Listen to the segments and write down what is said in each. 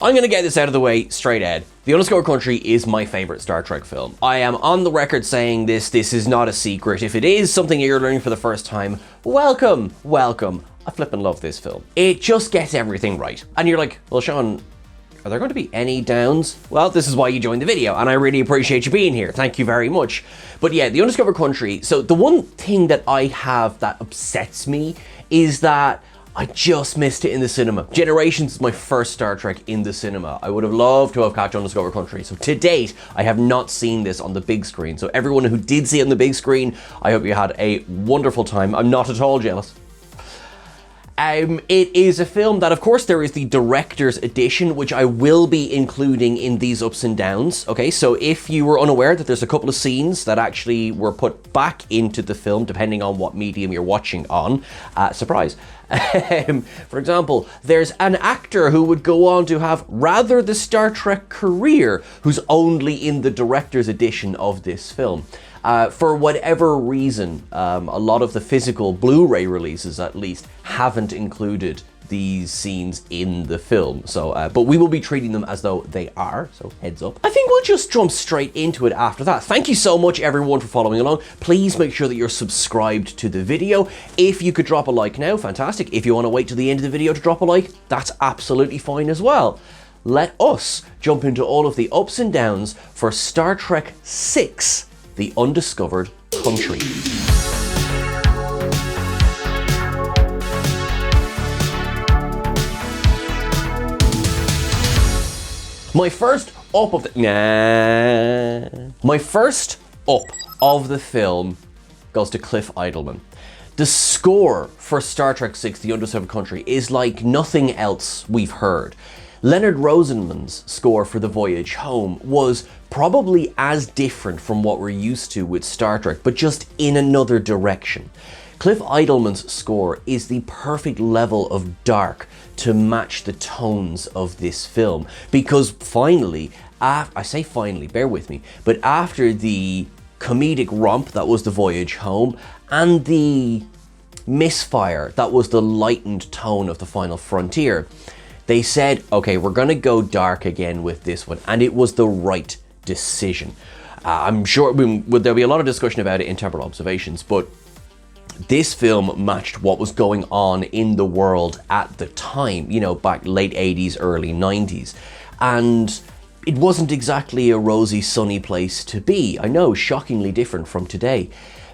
I'm gonna get this out of the way straight ahead. The Undiscovered Country is my favorite Star Trek film. I am on the record saying this is not a secret. If it is something you're learning for the first time, welcome. I flippin' love this film. It just gets everything right. And you're like, well, Sean, are there going to be any downs? Well, this is why you joined the video, and I really appreciate you being here. Thank you very much. But yeah, The Undiscovered Country, so the one thing that I have that upsets me is that I just missed it in the cinema. Generations is my first Star Trek in the cinema. I would have loved to have caught Undiscovered Country. So to date, I have not seen this on the big screen. So everyone who did see it on the big screen, I hope you had a wonderful time. I'm not at all jealous. It is a film that, of course, there is the director's edition, which I will be including in these ups and downs. Okay, so if you were unaware that there's a couple of scenes that actually were put back into the film, depending on what medium you're watching on, surprise. For example, there's an actor who would go on to have rather the Star Trek career, who's only in the director's edition of this film. For whatever reason, a lot of the physical Blu-ray releases, at least, haven't included these scenes in the film. So, but we will be treating them as though they are, so heads up. I think we'll just jump straight into it after that. Thank you so much, everyone, for following along. Please make sure that you're subscribed to the video. If you could drop a like now, fantastic. If you want to wait till the end of the video to drop a like, that's absolutely fine as well. Let us jump into all of the ups and downs for Star Trek VI, The Undiscovered Country. My first up of the film goes to Cliff Idleman. The score for Star Trek VI, The Undiscovered Country is like nothing else we've heard. Leonard Rosenman's score for The Voyage Home was probably as different from what we're used to with Star Trek, but just in another direction. Cliff Idleman's score is the perfect level of dark to match the tones of this film, because finally, I say finally, bear with me, but after the comedic romp that was The Voyage Home and the misfire that was the lightened tone of The Final Frontier, they said, okay, we're gonna go dark again with this one, and it was the right decision. I'm sure there'll be a lot of discussion about it in Temporal Observations, but this film matched what was going on in the world at the time, you know, back late 80s, early 90s. And it wasn't exactly a rosy, sunny place to be. I know, shockingly different from today.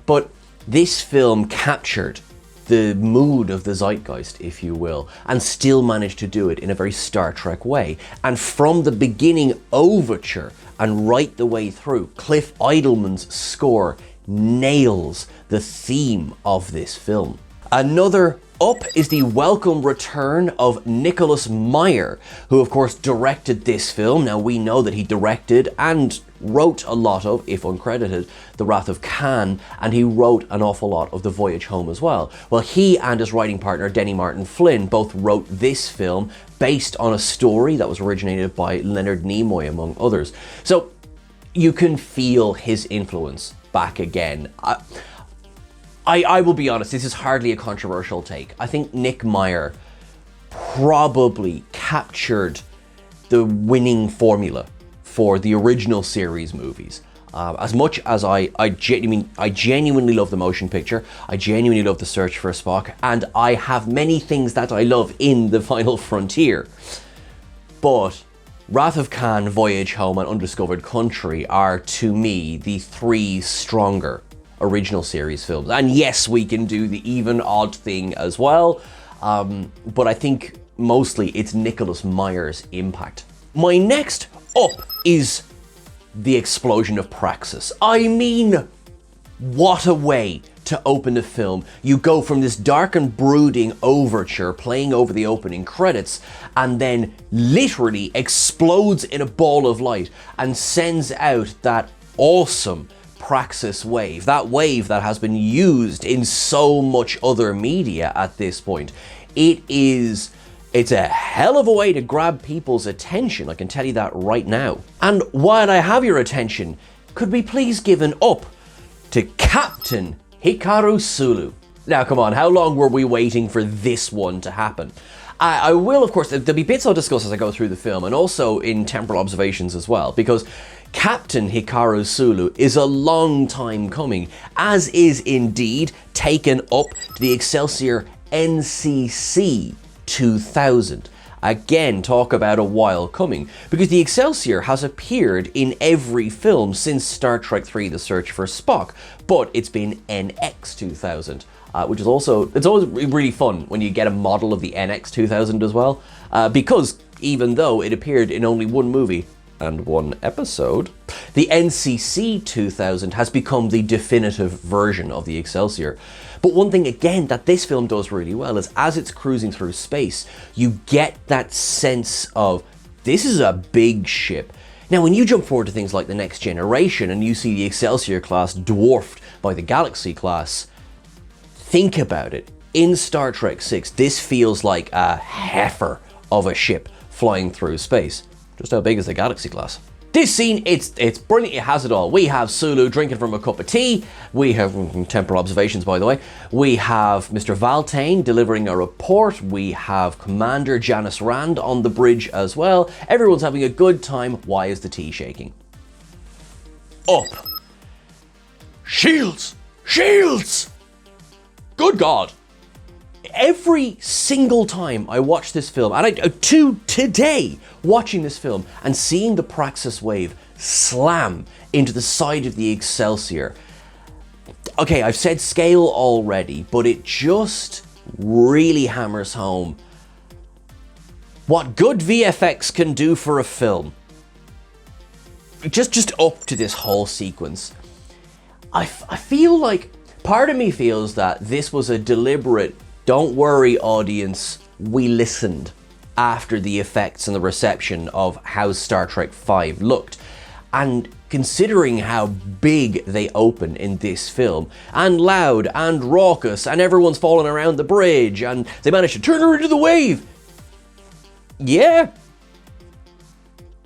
But this film captured the mood of the zeitgeist, if you will, and still managed to do it in a very Star Trek way. And from the beginning overture and right the way through, Cliff Idleman's score nails the theme of this film. Another up is the welcome return of Nicholas Meyer, who of course directed this film. Now we know that he directed and wrote a lot of, if uncredited, The Wrath of Khan, and he wrote an awful lot of The Voyage Home as well. Well, he and his writing partner Denny Martin Flynn both wrote this film based on a story that was originated by Leonard Nimoy, among others. So you can feel his influence back again. I will be honest, this is hardly a controversial take. I think Nick Meyer probably captured the winning formula for the original series movies. As much as I genuinely love the motion picture, I genuinely love The Search for Spock, and I have many things that I love in The Final Frontier. But Wrath of Khan, Voyage Home, and Undiscovered Country are, to me, the three stronger original series films. And yes, we can do the even odd thing as well, but I think mostly it's Nicholas Meyer's impact. My next up is the explosion of Praxis. I mean, what a way to open the film. You go from this dark and brooding overture playing over the opening credits, and then literally explodes in a ball of light and sends out that awesome Praxis wave, that wave that has been used in so much other media at this point. It's a hell of a way to grab people's attention, I can tell you that right now. And while I have your attention, could we please give an up to Captain Hikaru Sulu? Now come on, how long were we waiting for this one to happen? I will, of course, there'll be bits I'll discuss as I go through the film, and also in temporal observations as well, because Captain Hikaru Sulu is a long time coming, as is indeed taken up to the Excelsior NCC 2000. Again, talk about a while coming, because the Excelsior has appeared in every film since Star Trek III: The Search for Spock, but it's been NX 2000, which is also, it's always really fun when you get a model of the NX 2000 as well, because even though it appeared in only one movie and one episode, the NCC 2000 has become the definitive version of the Excelsior. But one thing, again, that this film does really well is as it's cruising through space, you get that sense of, this is a big ship. Now, when you jump forward to things like The Next Generation and you see the Excelsior class dwarfed by the Galaxy class, think about it. In Star Trek VI, this feels like a heifer of a ship flying through space. Just how big is the Galaxy class? This scene, it's brilliant, it has it all. We have Sulu drinking from a cup of tea, we have, temporal observations by the way, we have Mr. Valtain delivering a report, we have Commander Janice Rand on the bridge as well. Everyone's having a good time. Why is the tea shaking? Up. Shields! Shields! Good God. Every single time I watch this film, and today, watching this film and seeing the Praxis wave slam into the side of the Excelsior. Okay, I've said scale already, but it just really hammers home what good VFX can do for a film. Just up to this whole sequence. I feel like, part of me feels that this was a deliberate, don't worry audience, we listened after the effects and the reception of how Star Trek V looked. And considering how big they open in this film, and loud and raucous, and everyone's falling around the bridge, and they managed to turn her into the wave. Yeah.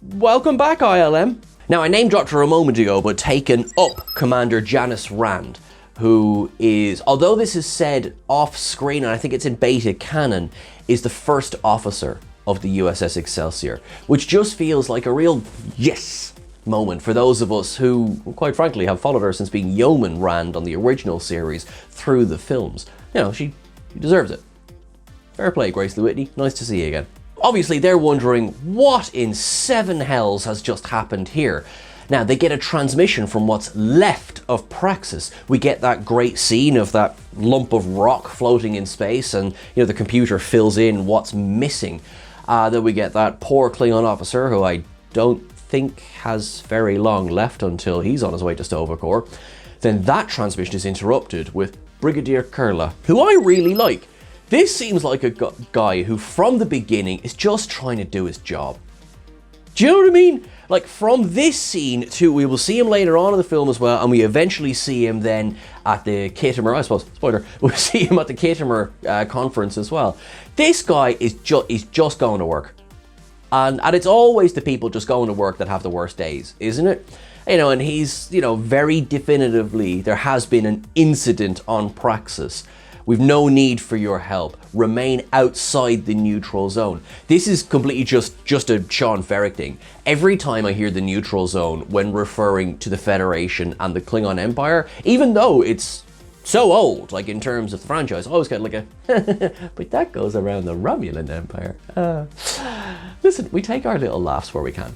Welcome back, ILM. Now, I name dropped her a moment ago, but taken up Commander Janice Rand, who is, although this is said off screen, and I think it's in beta canon, is the first officer of the USS Excelsior, which just feels like a real yes moment for those of us who, quite frankly, have followed her since being Yeoman Rand on the original series through the films. You know, she deserves it. Fair play, Grace Lee Whitney. Nice to see you again. Obviously, they're wondering what in seven hells has just happened here. Now, they get a transmission from what's left of Praxis. We get that great scene of that lump of rock floating in space, and you know the computer fills in what's missing. Then we get that poor Klingon officer, who I don't think has very long left until he's on his way to Sto-vo-kor. Then that transmission is interrupted with Brigadier Kurla, who I really like. This seems like a guy who, from the beginning, is just trying to do his job. Do you know what I mean? Like, from this scene to, we will see him later on in the film as well, and we eventually see him then at the Khitomer, I suppose, spoiler, we'll see him at the Khitomer conference as well. This guy is just going to work. And it's always the people just going to work that have the worst days, isn't it? You know, and he's, you know, very definitively, there has been an incident on Praxis. We've no need for your help. Remain outside the neutral zone. This is completely just a Sean Ferrick thing. Every time I hear the neutral zone when referring to the Federation and the Klingon Empire, even though it's so old, like in terms of the franchise, I always get like a, but that goes around the Romulan Empire. Listen, we take our little laughs where we can.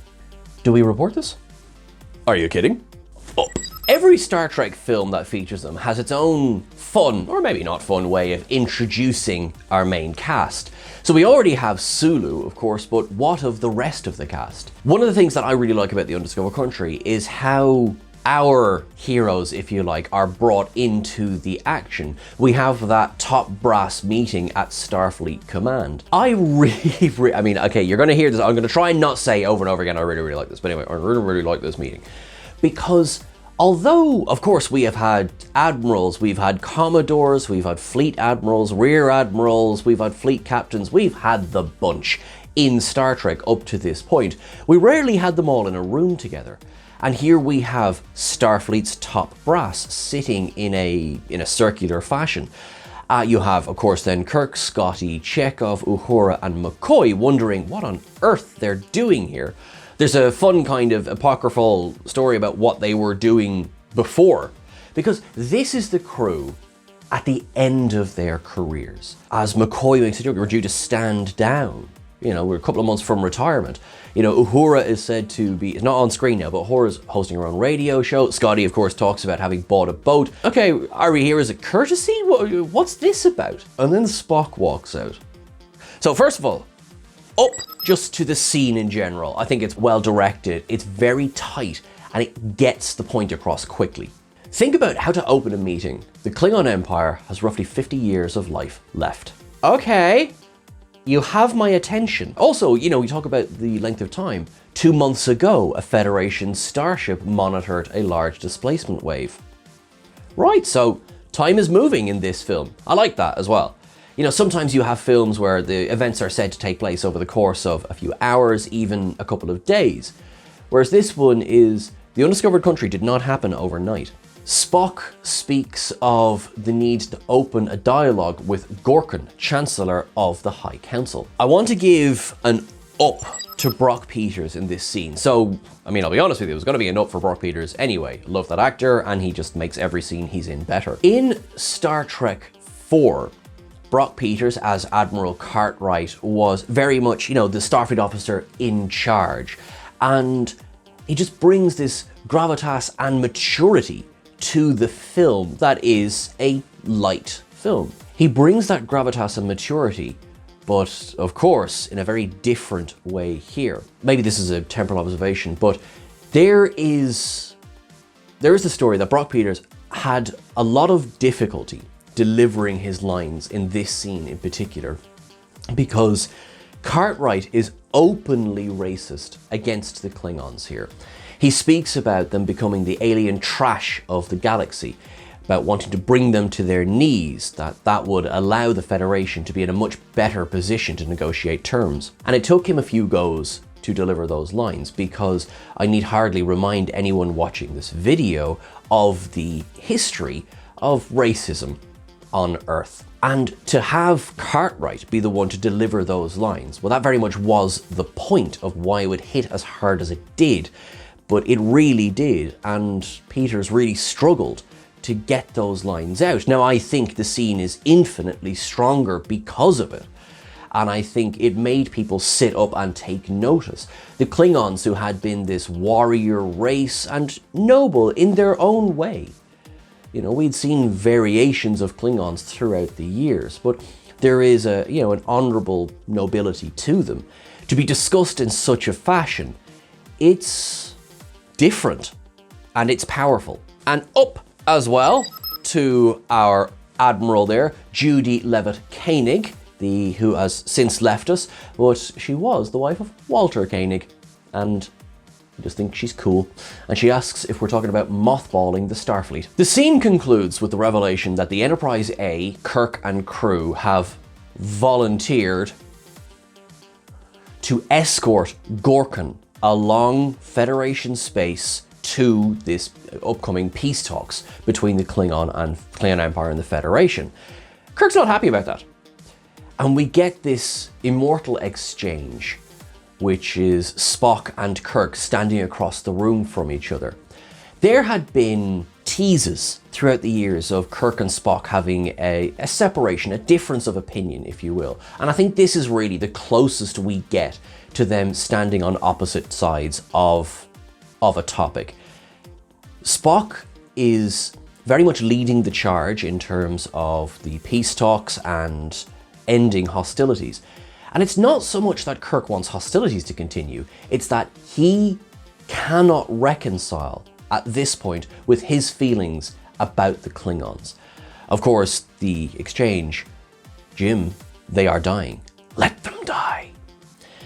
Do we report this? Are you kidding? Up. Every Star Trek film that features them has its own fun, or maybe not fun, way of introducing our main cast. So we already have Sulu, of course, but what of the rest of the cast? One of the things that I really like about The Undiscovered Country is how our heroes, if you like, are brought into the action. We have that top brass meeting at Starfleet Command. I really, I mean, okay, you're gonna hear this, I'm gonna try and not say over and over again, I really like this, but anyway, I really like this meeting. Because although, of course, we have had admirals, we've had commodores, we've had fleet admirals, rear admirals, we've had fleet captains, we've had the bunch in Star Trek up to this point, we rarely had them all in a room together. And here we have Starfleet's top brass sitting in a circular fashion. You have, of course, then Kirk, Scotty, Chekhov, Uhura, and McCoy wondering what on earth they're doing here. There's a fun kind of apocryphal story about what they were doing before, because this is the crew at the end of their careers. As McCoy makes a joke, we're due to stand down. You know, we're a couple of months from retirement. You know, Uhura is said to be, it's not on screen now, but Uhura's hosting her own radio show. Scotty, of course, talks about having bought a boat. Okay, are we here as a courtesy? What's this about? And then Spock walks out. So first of all, up just to the scene in general. I think it's well directed, it's very tight, and it gets the point across quickly. Think about how to open a meeting. The Klingon Empire has roughly 50 years of life left. Okay. You have my attention. Also, you know, we talk about the length of time. 2 months ago, a Federation starship monitored a large displacement wave. Right, so time is moving in this film. I like that as well. You know, sometimes you have films where the events are said to take place over the course of a few hours, even a couple of days. Whereas this one is, the undiscovered country did not happen overnight. Spock speaks of the need to open a dialogue with Gorkon, Chancellor of the High Council. I want to give an up to Brock Peters in this scene. So, I mean, I'll be honest with you, it was going to be an up for Brock Peters anyway. Love that actor, and he just makes every scene he's in better. In Star Trek IV, Brock Peters as Admiral Cartwright was very much, you know, the Starfleet officer in charge. And he just brings this gravitas and maturity to the film that is a light film. He brings that gravitas and maturity, but of course, in a very different way here. Maybe this is a temporal observation, but there is the story that Brock Peters had a lot of difficulty delivering his lines in this scene in particular, because Cartwright is openly racist against the Klingons here. He speaks about them becoming the alien trash of the galaxy, about wanting to bring them to their knees, that would allow the Federation to be in a much better position to negotiate terms. And it took him a few goes to deliver those lines, because I need hardly remind anyone watching this video of the history of racism on Earth. And to have Cartwright be the one to deliver those lines, well, that very much was the point of why it would hit as hard as it did. But it really did, and Peters really struggled to get those lines out. Now, I think the scene is infinitely stronger because of it, and I think it made people sit up and take notice. The Klingons, who had been this warrior race and noble in their own way. You know, we'd seen variations of Klingons throughout the years, but there is an honorable nobility to them. To be discussed in such a fashion, it's different, and it's powerful. And up as well to our Admiral there, Judy Leavitt Koenig, who has since left us, but she was the wife of Walter Koenig, and I just think she's cool. And she asks if we're talking about mothballing the Starfleet. The scene concludes with the revelation that the Enterprise A, Kirk and crew have volunteered to escort Gorkon along Federation space to this upcoming peace talks between the Klingon Empire and the Federation. Kirk's not happy about that. And we get this immortal exchange, which is Spock and Kirk standing across the room from each other. There had been teases throughout the years of Kirk and Spock having a separation, a difference of opinion, if you will. And I think this is really the closest we get to them standing on opposite sides of a topic. Spock is very much leading the charge in terms of the peace talks and ending hostilities. And it's not so much that Kirk wants hostilities to continue, it's that he cannot reconcile at this point with his feelings about the Klingons. Of course, the exchange, Jim, they are dying. Let them die.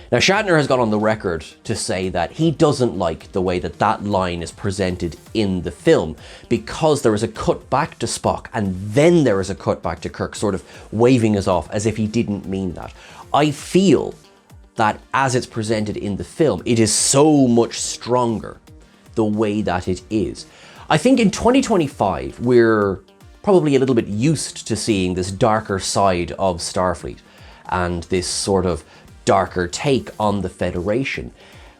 Now, Shatner has gone on the record to say that he doesn't like the way that line is presented in the film, because there is a cut back to Spock and then there is a cut back to Kirk, sort of waving us off as if he didn't mean that. I feel that as it's presented in the film, it is so much stronger the way that it is. I think in 2025, we're probably a little bit used to seeing this darker side of Starfleet and this sort of darker take on the Federation.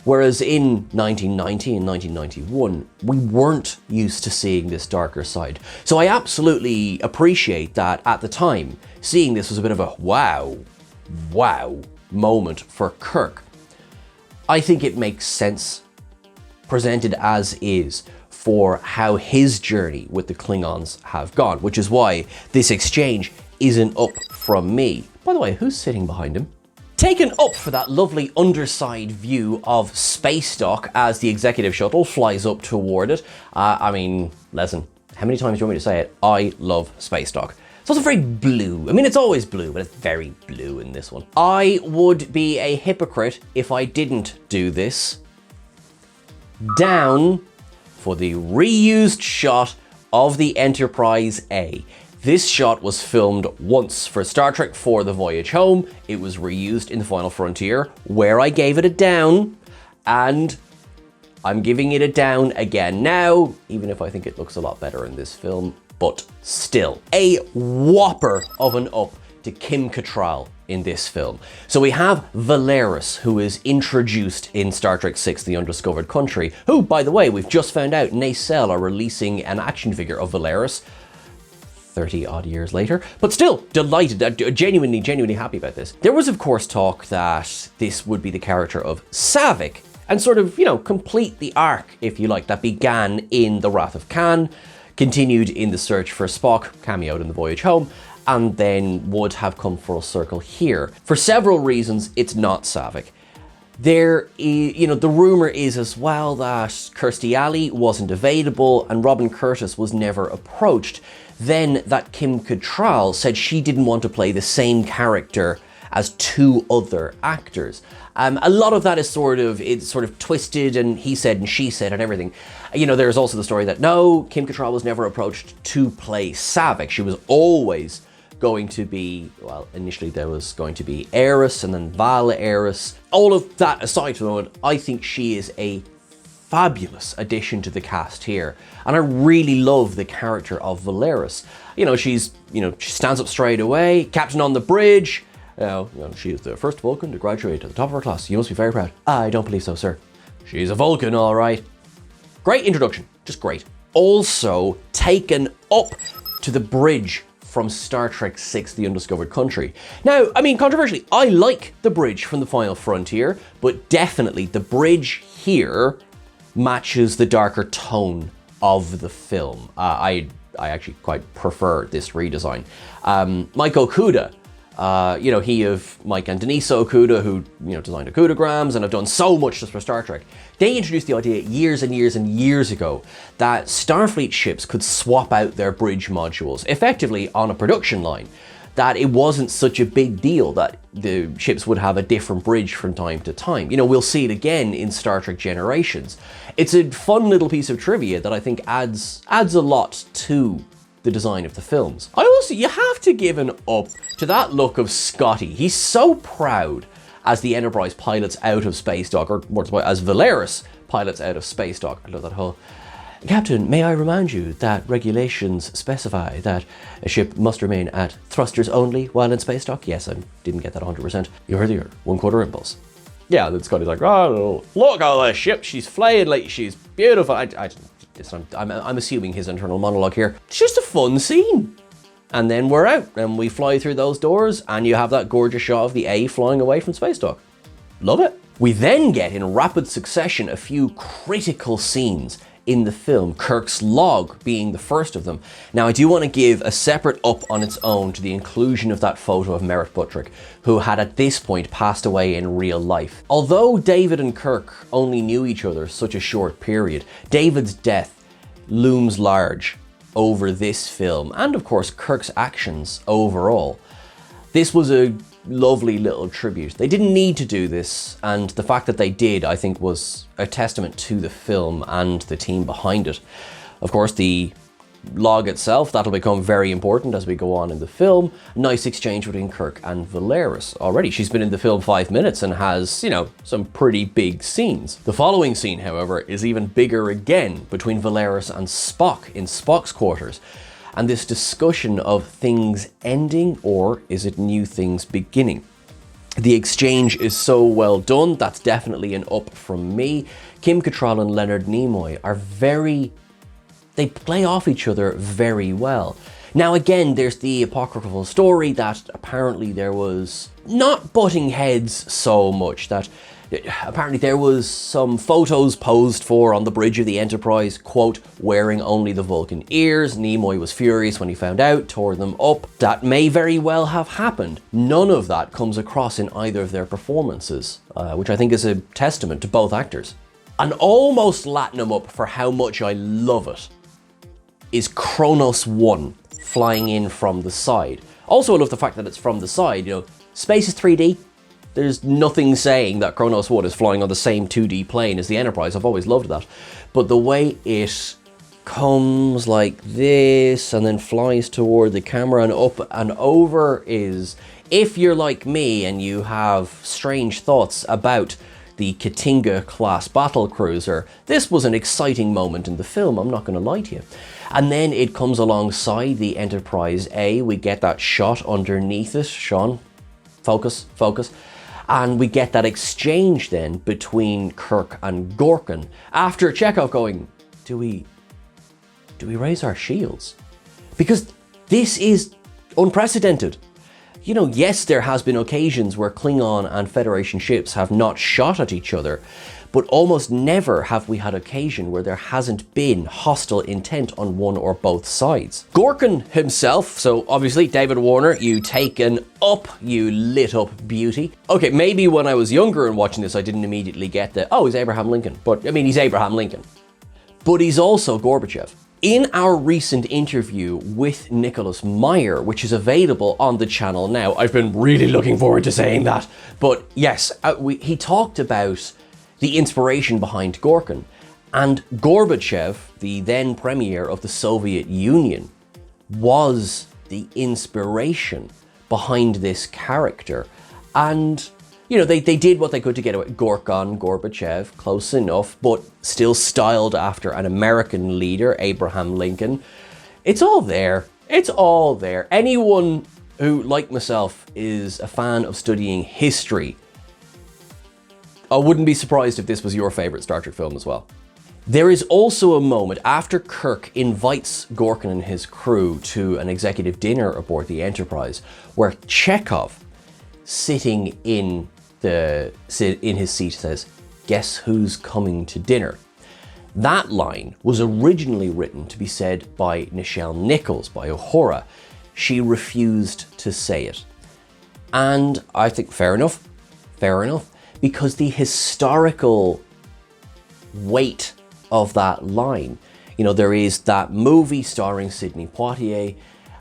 Whereas in 1990 and 1991, we weren't used to seeing this darker side. So I absolutely appreciate that at the time, seeing this was a bit of a wow moment for Kirk. I think it makes sense, presented as is, for how his journey with the Klingons have gone, which is why this exchange isn't up from me. By the way, who's sitting behind him? Taken up for that lovely underside view of Space Dock as the executive shuttle flies up toward it. I mean, listen, how many times do you want me to say it? I love Space Dock. It's also very blue. I mean, it's always blue, but it's very blue in this one. I would be a hypocrite if I didn't do this. Down for the reused shot of the Enterprise A. This shot was filmed once for Star Trek IV: The Voyage Home. It was reused in The Final Frontier, where I gave it a down, and I'm giving it a down again now, even if I think it looks a lot better in this film, but still. A whopper of an up to Kim Cattrall in this film. So we have Valeris, who is introduced in Star Trek VI: The Undiscovered Country, who, by the way, we've just found out Nacelle are releasing an action figure of Valeris 30 odd years later, but still delighted, genuinely happy about this. There was of course talk that this would be the character of Saavik and sort of, complete the arc, if you like, that began in The Wrath of Khan, continued in The Search for Spock, cameoed in The Voyage Home, and then would have come full circle here. For several reasons, it's not Saavik. There is, the rumor is as well that Kirstie Alley wasn't available and Robin Curtis was never approached. Then that Kim Cattrall said she didn't want to play the same character as two other actors. A lot of that is sort of twisted and he said and she said and everything. There's also the story that no, Kim Cattrall was never approached to play Saavik. She was always going to be, well, initially there was going to be Eris and then Vala Eris. All of that aside for the moment, I think she is a fabulous addition to the cast here. And I really love the character of Valeris. She stands up straight away, captain on the bridge. She is the first Vulcan to graduate to the top of her class. You must be very proud. I don't believe so, sir. She's a Vulcan, all right. Great introduction, just great. Also taken up to the bridge from Star Trek VI: The Undiscovered Country. Now, I mean, controversially, I like the bridge from The Final Frontier, but definitely the bridge here matches the darker tone of the film. I actually quite prefer this redesign. Mike Okuda, he of Mike and Denise Okuda, who designed Okudagrams and have done so much just for Star Trek. They introduced the idea years and years and years ago that Starfleet ships could swap out their bridge modules effectively on a production line. That it wasn't such a big deal that the ships would have a different bridge from time to time. We'll see it again in Star Trek Generations. It's a fun little piece of trivia that I think adds a lot to the design of the films. You have to give an up to that look of Scotty. He's so proud as the Enterprise pilots out of Space Dock, or more as Valeris pilots out of Space Dock. I love that whole, Captain, may I remind you that regulations specify that a ship must remain at thrusters only while in space dock? Yes, I didn't get that 100%. You heard the 1/4 impulse. Yeah, then Scotty's like, oh, look at this ship, she's flying like she's beautiful. I'm assuming his internal monologue here. It's just a fun scene. And then we're out and we fly through those doors and you have that gorgeous shot of the A flying away from space dock. Love it. We then get in rapid succession a few critical scenes in the film, Kirk's log being the first of them. Now, I do want to give a separate up on its own to the inclusion of that photo of Merritt Buttrick, who had at this point passed away in real life. Although David and Kirk only knew each other such a short period, David's death looms large over this film, and of course Kirk's actions overall. This was a lovely little tribute. They didn't need to do this, and the fact that they did, I think, was a testament to the film and the team behind it. Of course, the log itself, that'll become very important as we go on in the film. Nice exchange between Kirk and Valeris. Already, she's been in the film 5 minutes and has, some pretty big scenes. The following scene, however, is even bigger again between Valeris and Spock in Spock's quarters. and this discussion of things ending, or is it new things beginning? The exchange is so well done. That's definitely an up from me. Kim Cattrall and Leonard Nimoy are they play off each other very well. Now again, there's the apocryphal story that apparently there was not butting heads so much, that apparently there was some photos posed for on the bridge of the Enterprise, quote, wearing only the Vulcan ears. Nimoy was furious when he found out, tore them up. That may very well have happened. None of that comes across in either of their performances, which I think is a testament to both actors. And almost latting them up for how much I love it is Kronos 1 flying in from the side. Also, I love the fact that it's from the side. You know, space is 3D. There's nothing saying that Kronos 1 is flying on the same 2D plane as the Enterprise. I've always loved that. But the way it comes like this and then flies toward the camera and up and over is, if you're like me and you have strange thoughts about the Katinga class battle cruiser, this was an exciting moment in the film, I'm not going to lie to you. And then it comes alongside the Enterprise A. We get that shot underneath it. Sean, focus. And we get that exchange then between Kirk and Gorkin. After Chekhov going, do we raise our shields? Because this is unprecedented. You know, yes, there has been occasions where Klingon and Federation ships have not shot at each other, but almost never have we had occasion where there hasn't been hostile intent on one or both sides. Gorkin himself, so obviously David Warner, you taken up, you lit up beauty. Okay, maybe when I was younger and watching this I didn't immediately get the, oh, he's Abraham Lincoln. But I mean, he's Abraham Lincoln. But he's also Gorbachev. In our recent interview with Nicholas Meyer, which is available on the channel now, I've been really looking forward to saying that, but yes, he talked about the inspiration behind Gorkin, and Gorbachev, the then premier of the Soviet Union, was the inspiration behind this character. And you know, they did what they could to get away. Gorkon, Gorbachev, close enough, but still styled after an American leader, Abraham Lincoln. It's all there. It's all there. Anyone who, like myself, is a fan of studying history, I wouldn't be surprised if this was your favorite Star Trek film as well. There is also a moment after Kirk invites Gorkin and his crew to an executive dinner aboard the Enterprise, where Chekhov, sitting in his seat, says, "Guess who's coming to dinner?" That line was originally written to be said by Nichelle Nichols, by Uhura. She refused to say it. And I think fair enough, because the historical weight of that line, you know, there is that movie starring Sidney Poitier,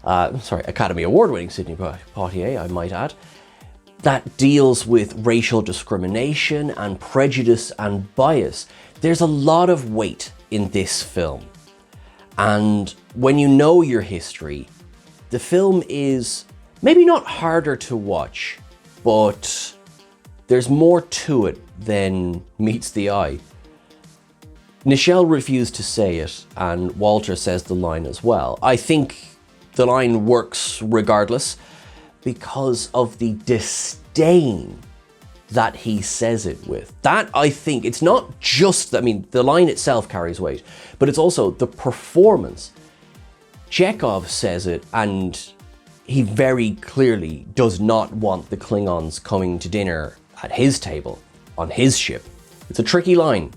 Academy Award-winning Sidney Poitier, I might add, that deals with racial discrimination and prejudice and bias. There's a lot of weight in this film. And when you know your history, the film is maybe not harder to watch, but there's more to it than meets the eye. Nichelle refused to say it, and Walter says the line as well. I think the line works regardless, because of the disdain that he says it with. That, I think, it's not just, I mean, the line itself carries weight, but it's also the performance. Chekhov says it, and he very clearly does not want the Klingons coming to dinner at his table, on his ship. It's a tricky line,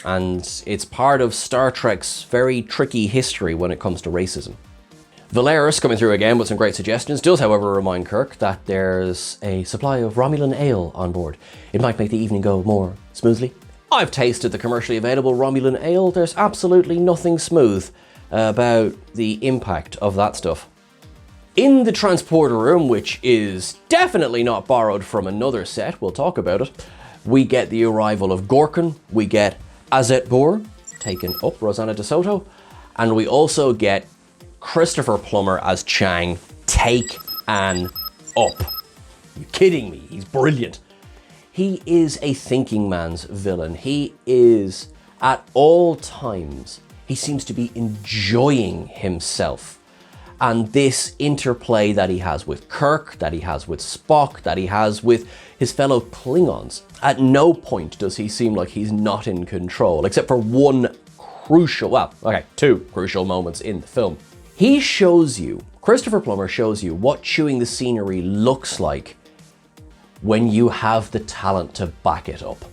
and it's part of Star Trek's very tricky history when it comes to racism. Valeris, coming through again with some great suggestions, does however remind Kirk that there's a supply of Romulan ale on board. It might make the evening go more smoothly. I've tasted the commercially available Romulan ale. There's absolutely nothing smooth about the impact of that stuff. In the transporter room, which is definitely not borrowed from another set, we'll talk about it, we get the arrival of Gorkin, we get Azet Bur, taken up, Rosanna DeSoto, and we also get Christopher Plummer as Chang, take an up. Are you kidding me? He's brilliant. He is a thinking man's villain. He is, at all times, He seems to be enjoying himself. And this interplay that he has with Kirk, that he has with Spock, that he has with his fellow Klingons, at no point does he seem like he's not in control, except for two crucial moments in the film. Christopher Plummer shows you what chewing the scenery looks like when you have the talent to back it up.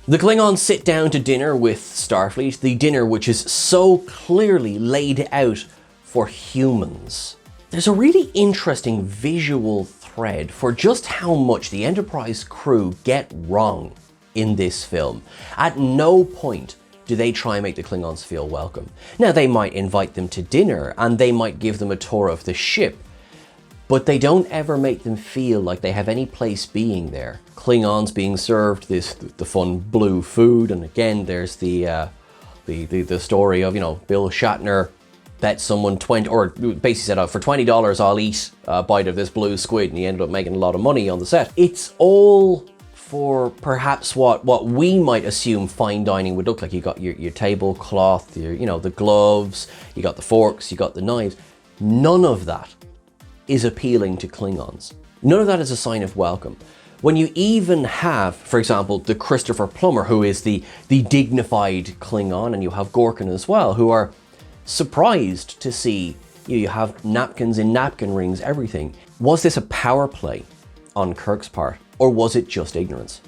The Klingons sit down to dinner with Starfleet, the dinner which is so clearly laid out for humans. There's a really interesting visual thread for just how much the Enterprise crew get wrong in this film. At no point do they try and make the Klingons feel welcome. Now, they might invite them to dinner and they might give them a tour of the ship, but they don't ever make them feel like they have any place being there. Klingons being served the fun blue food, and again, there's the story of, Bill Shatner bet someone basically said, for $20 I'll eat a bite of this blue squid, and he ended up making a lot of money on the set. It's all for perhaps what we might assume fine dining would look like. You got your tablecloth, the gloves, you got the forks, you got the knives. None of that is appealing to Klingons. None of that is a sign of welcome. When you even have, for example, the Christopher Plummer, who is the dignified Klingon, and you have Gorkin as well, who are surprised to see you have napkins in napkin rings, everything. Was this a power play on Kirk's part, or was it just ignorance?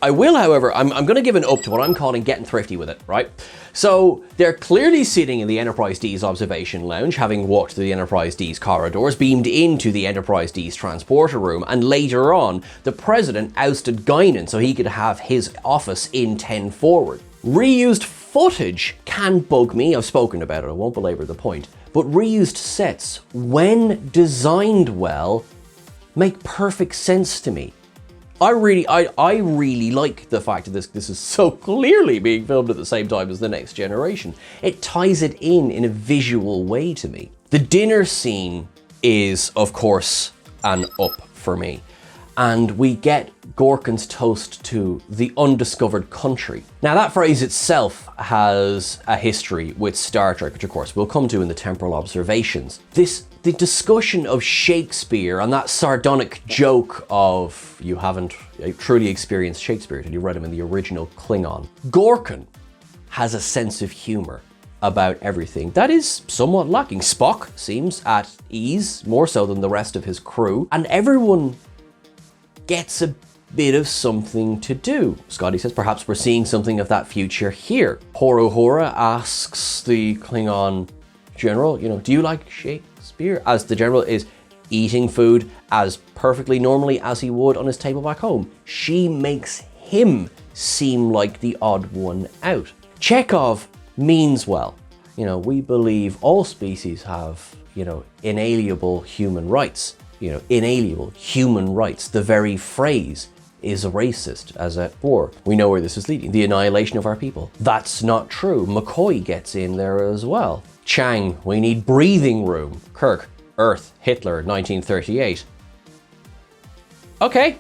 I will, however, I'm going to give an up to what I'm calling getting thrifty with it, right? So they're clearly sitting in the Enterprise D's observation lounge, having walked through the Enterprise D's corridors, beamed into the Enterprise D's transporter room, and later on, the president ousted Guinan so he could have his office in 10 Forward. Reused footage can bug me, I've spoken about it, I won't belabor the point, but reused sets, when designed well, make perfect sense to me. I really like the fact that this is so clearly being filmed at the same time as The Next Generation. It ties it in a visual way to me. The dinner scene is, of course, an up for me. And we get Gorkin's toast to the undiscovered country. Now, that phrase itself has a history with Star Trek, which of course we'll come to in the temporal observations. The discussion of Shakespeare and that sardonic joke of you haven't truly experienced Shakespeare till you read him in the original Klingon. Gorkin has a sense of humor about everything that is somewhat lacking. Spock seems at ease, more so than the rest of his crew, and everyone gets a bit of something to do. Scotty says perhaps we're seeing something of that future here. Horo Hora asks the Klingon general, do you like Shakespeare? As the general is eating food as perfectly normally as he would on his table back home. She makes him seem like the odd one out. Chekhov means well. We believe all species have, inalienable human rights. Inalienable human rights. The very phrase is racist, as it were. We know where this is leading. The annihilation of our people. That's not true. McCoy gets in there as well. Chang, we need breathing room. Kirk, Earth, Hitler, 1938. Okay.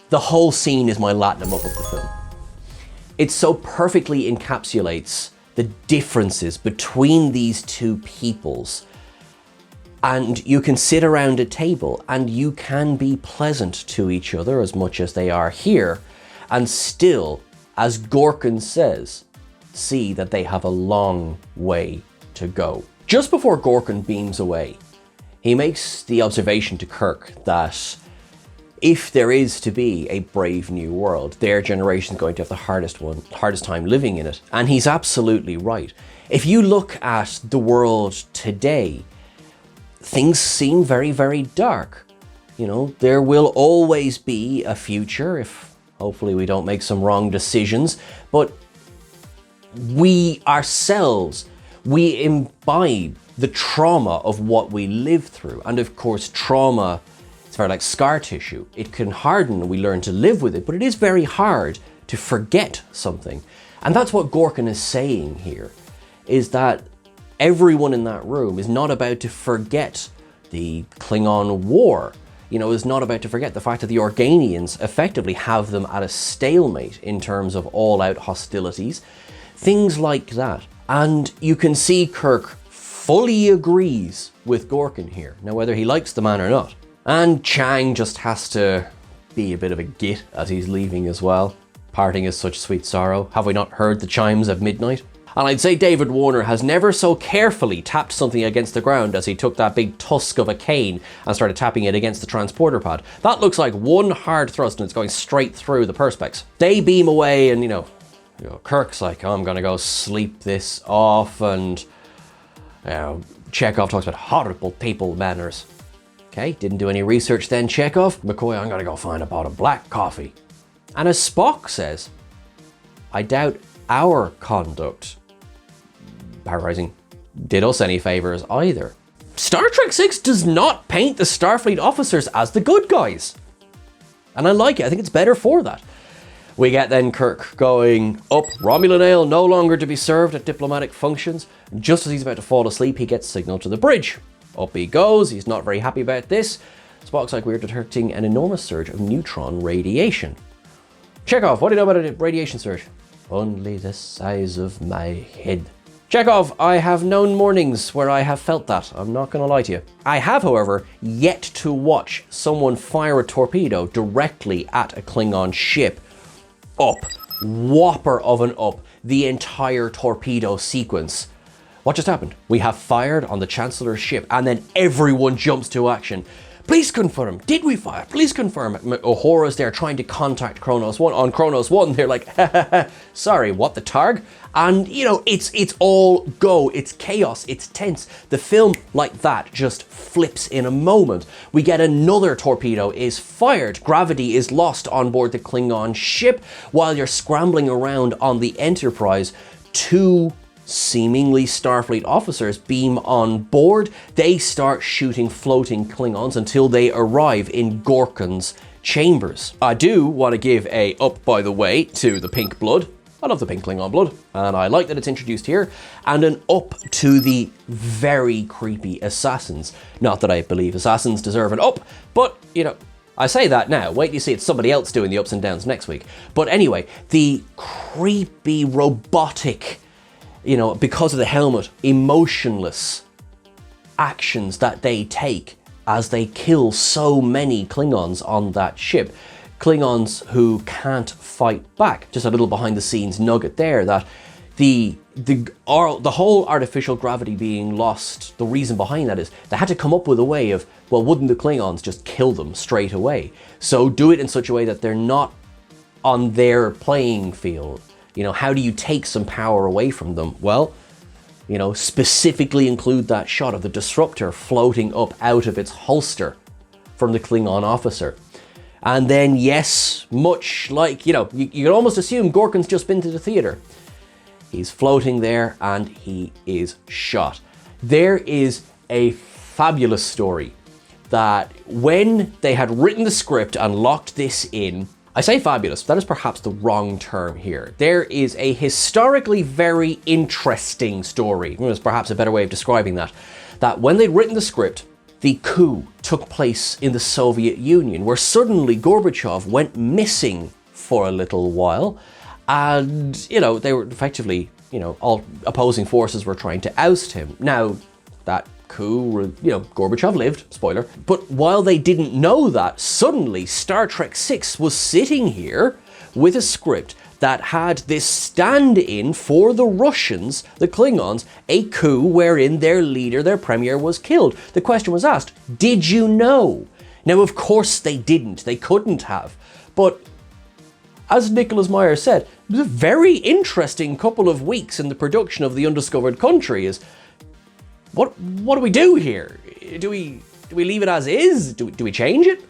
The whole scene is my latinum up of the film. It so perfectly encapsulates the differences between these two peoples. And you can sit around a table and you can be pleasant to each other as much as they are here, and still, as Gorkin says, see that they have a long way to go. Just before Gorkin beams away, he makes the observation to Kirk that if there is to be a brave new world, their generation is going to have the hardest time living in it. And he's absolutely right. If you look at the world today, things seem very, very dark. There will always be a future if hopefully we don't make some wrong decisions, but we ourselves, we imbibe the trauma of what we live through. And of course, trauma, it's very like scar tissue. It can harden and we learn to live with it, but it is very hard to forget something. And that's what Gorkin is saying here, is that everyone in that room is not about to forget the Klingon War. Is not about to forget the fact that the Organians effectively have them at a stalemate in terms of all-out hostilities. Things like that. And you can see Kirk fully agrees with Gorkin here. Now, whether he likes the man or not. And Chang just has to be a bit of a git as he's leaving as well. Parting is such sweet sorrow. Have we not heard the chimes of midnight? And I'd say David Warner has never so carefully tapped something against the ground as he took that big tusk of a cane and started tapping it against the transporter pad. That looks like one hard thrust and it's going straight through the perspex. They beam away and, Kirk's like, oh, I'm gonna go sleep this off, and Chekhov talks about horrible people manners. Okay, didn't do any research then, Chekhov. McCoy, I'm gonna go find a pot of black coffee. And as Spock says, I doubt our conduct, paraphrasing, did us any favors either. Star Trek VI does not paint the Starfleet officers as the good guys. And I like it, I think it's better for that. We get then Kirk going up, Romulan ale no longer to be served at diplomatic functions. Just as he's about to fall asleep, he gets signaled to the bridge. Up he goes, he's not very happy about this. Spock's like, we're detecting an enormous surge of neutron radiation. Chekhov, what do you know about a radiation surge? Only the size of my head. Chekhov, I have known mornings where I have felt that. I'm not gonna lie to you. I have, however, yet to watch someone fire a torpedo directly at a Klingon ship. Up, whopper of an up, the entire torpedo sequence. What just happened? We have fired on the Chancellor's ship and then everyone jumps to action. Please confirm, did we fire? Please confirm. Uhura's there trying to contact Kronos 1. On Kronos 1, they're like, sorry, what, the Targ? And, it's all go. It's chaos. It's tense. The film, like that, just flips in a moment. We get another torpedo is fired. Gravity is lost on board the Klingon ship. While you're scrambling around on the Enterprise, two seemingly Starfleet officers beam on board. They start shooting floating Klingons until they arrive in Gorkin's chambers. I do want to give a up, by the way, to the pink blood. I love the pink Klingon blood, and I like that it's introduced here. And an up to the very creepy assassins. Not that I believe assassins deserve an up, but, I say that now. Wait till you see it's somebody else doing the ups and downs next week. But anyway, the creepy, robotic, because of the helmet, emotionless actions that they take as they kill so many Klingons on that ship. Klingons who can't fight back. Just a little behind the scenes nugget there that the whole artificial gravity being lost, the reason behind that is they had to come up with a way of, well, wouldn't the Klingons just kill them straight away? So do it in such a way that they're not on their playing field. How do you take some power away from them? Well, specifically include that shot of the disruptor floating up out of its holster from the Klingon officer. And then, yes, much like, you can almost assume Gorkin's just been to the theater. He's floating there and he is shot. There is a fabulous story that when they had written the script and locked this in, I say fabulous, that is perhaps the wrong term here. There is a historically very interesting story, there's perhaps a better way of describing that when they'd written the script, the coup took place in the Soviet Union, where suddenly Gorbachev went missing for a little while, and, they were effectively, all opposing forces were trying to oust him. Now, that coup, Gorbachev lived, spoiler. But while they didn't know that, suddenly Star Trek VI was sitting here with a script that had this stand-in for the Russians, the Klingons, a coup wherein their leader, their premier, was killed. The question was asked, did you know? Now, of course they didn't. They couldn't have. But as Nicholas Meyer said, it was a very interesting couple of weeks in the production of The Undiscovered Country. What do we do here? Do we leave it as is? Do we change it?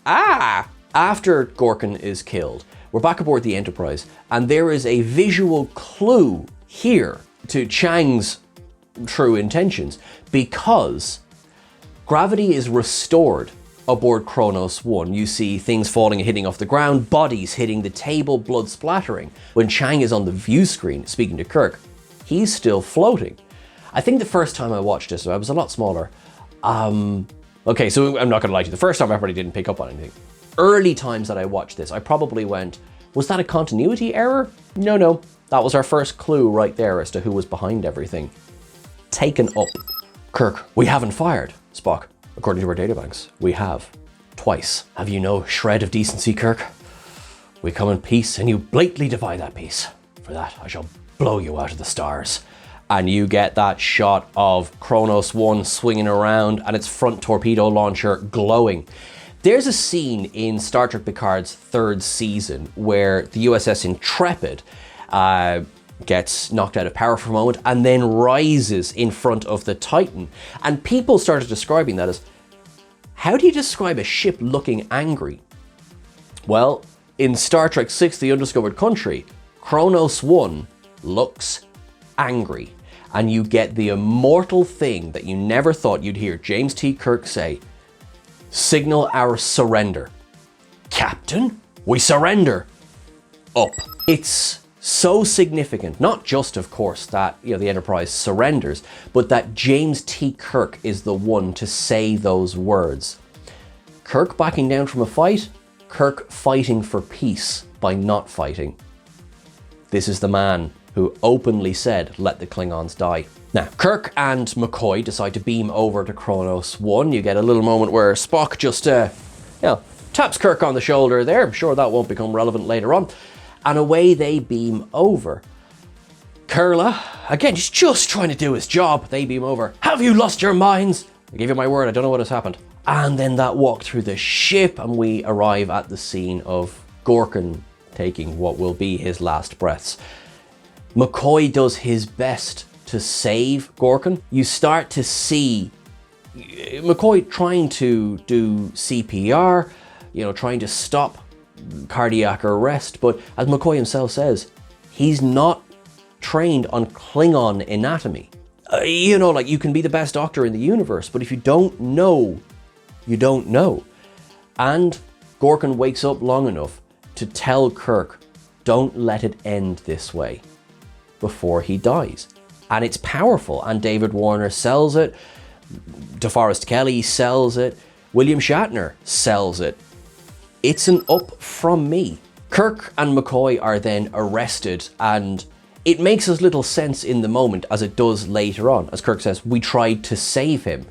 After Gorkin is killed, we're back aboard the Enterprise, and there is a visual clue here to Chang's true intentions, because gravity is restored aboard Kronos 1. You see things falling and hitting off the ground, bodies hitting the table, blood splattering. When Chang is on the view screen speaking to Kirk, he's still floating. I think the first time I watched this, I was a lot smaller. Okay, so I'm not gonna lie to you. The first time I probably didn't pick up on anything. Early times that I watched this, I probably went, Was that a continuity error? No. That was our first clue right there as to who was behind everything. Taken up. Kirk, we haven't fired. Spock, according to our databanks, we have. Twice. Have you no shred of decency, Kirk? We come in peace and you blatantly defy that peace. For that, I shall blow you out of the stars. And you get that shot of Kronos 1 swinging around and its front torpedo launcher glowing. There's a scene in Star Trek Picard's 3rd season where the USS Intrepid gets knocked out of power for a moment and then rises in front of the Titan. And people started describing that as, how do you describe a ship looking angry? Well, in Star Trek VI, The Undiscovered Country, Kronos 1 looks angry. And you get the immortal thing that you never thought you'd hear James T. Kirk say, signal our surrender. Captain, we surrender. Up. It's so significant, not just, of course, that the Enterprise surrenders, but that James T. Kirk is the one to say those words. Kirk backing down from a fight, Kirk fighting for peace by not fighting. This is the man who openly said, let the Klingons die. Now, Kirk and McCoy decide to beam over to Kronos 1. You get a little moment where Spock just, taps Kirk on the shoulder there. I'm sure that won't become relevant later on. And away they beam over. Kurla, again, he's just trying to do his job. They beam over. Have you lost your minds? I give you my word, I don't know what has happened. And then that walk through the ship, and we arrive at the scene of Gorkon taking what will be his last breaths. McCoy does his best to save Gorkon. You start to see McCoy trying to do CPR, trying to stop cardiac arrest, but as McCoy himself says, he's not trained on Klingon anatomy. You can be the best doctor in the universe, but if you don't know, you don't know. And Gorkon wakes up long enough to tell Kirk, don't let it end this way, before he dies. And it's powerful, and David Warner sells it, DeForest Kelley sells it, William Shatner sells it. It's an up from me. Kirk and McCoy are then arrested, and it makes as little sense in the moment as it does later on. As Kirk says, we tried to save him.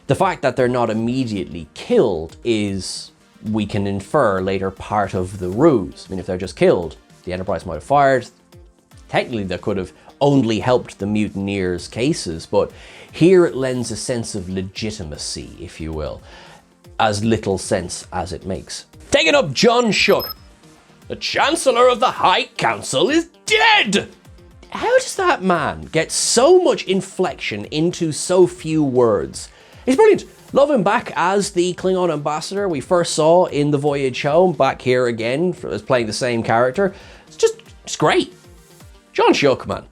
The fact that they're not immediately killed is, we can infer later, part of the ruse. I mean, if they're just killed, the Enterprise might have fired. Technically, that could have only helped the mutineers' cases, but here it lends a sense of legitimacy, if you will, as little sense as it makes. Taking up John Shook. The Chancellor of the High Council is dead! How does that man get so much inflection into so few words? He's brilliant. Love him back as the Klingon ambassador we first saw in The Voyage Home, back here again as playing the same character. It's just great. John Shook, man.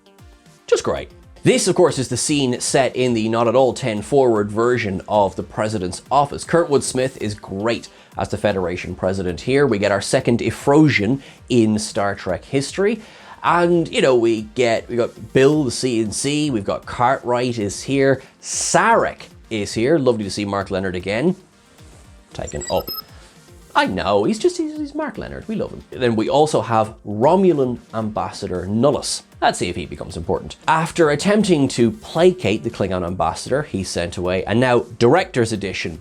Just great. This, of course, is the scene set in the not at all 10 forward version of the President's office. Kurtwood Smith is great as the Federation President here. We get our second Efrosian in Star Trek history. And, we got Bill, the CNC, we've got Cartwright is here, Sarek is here. Lovely to see Mark Leonard again. Taken up. I know, he's Mark Leonard, we love him. Then we also have Romulan Ambassador Nullus. Let's see if he becomes important. After attempting to placate the Klingon ambassador, he's sent away, and now Director's Edition.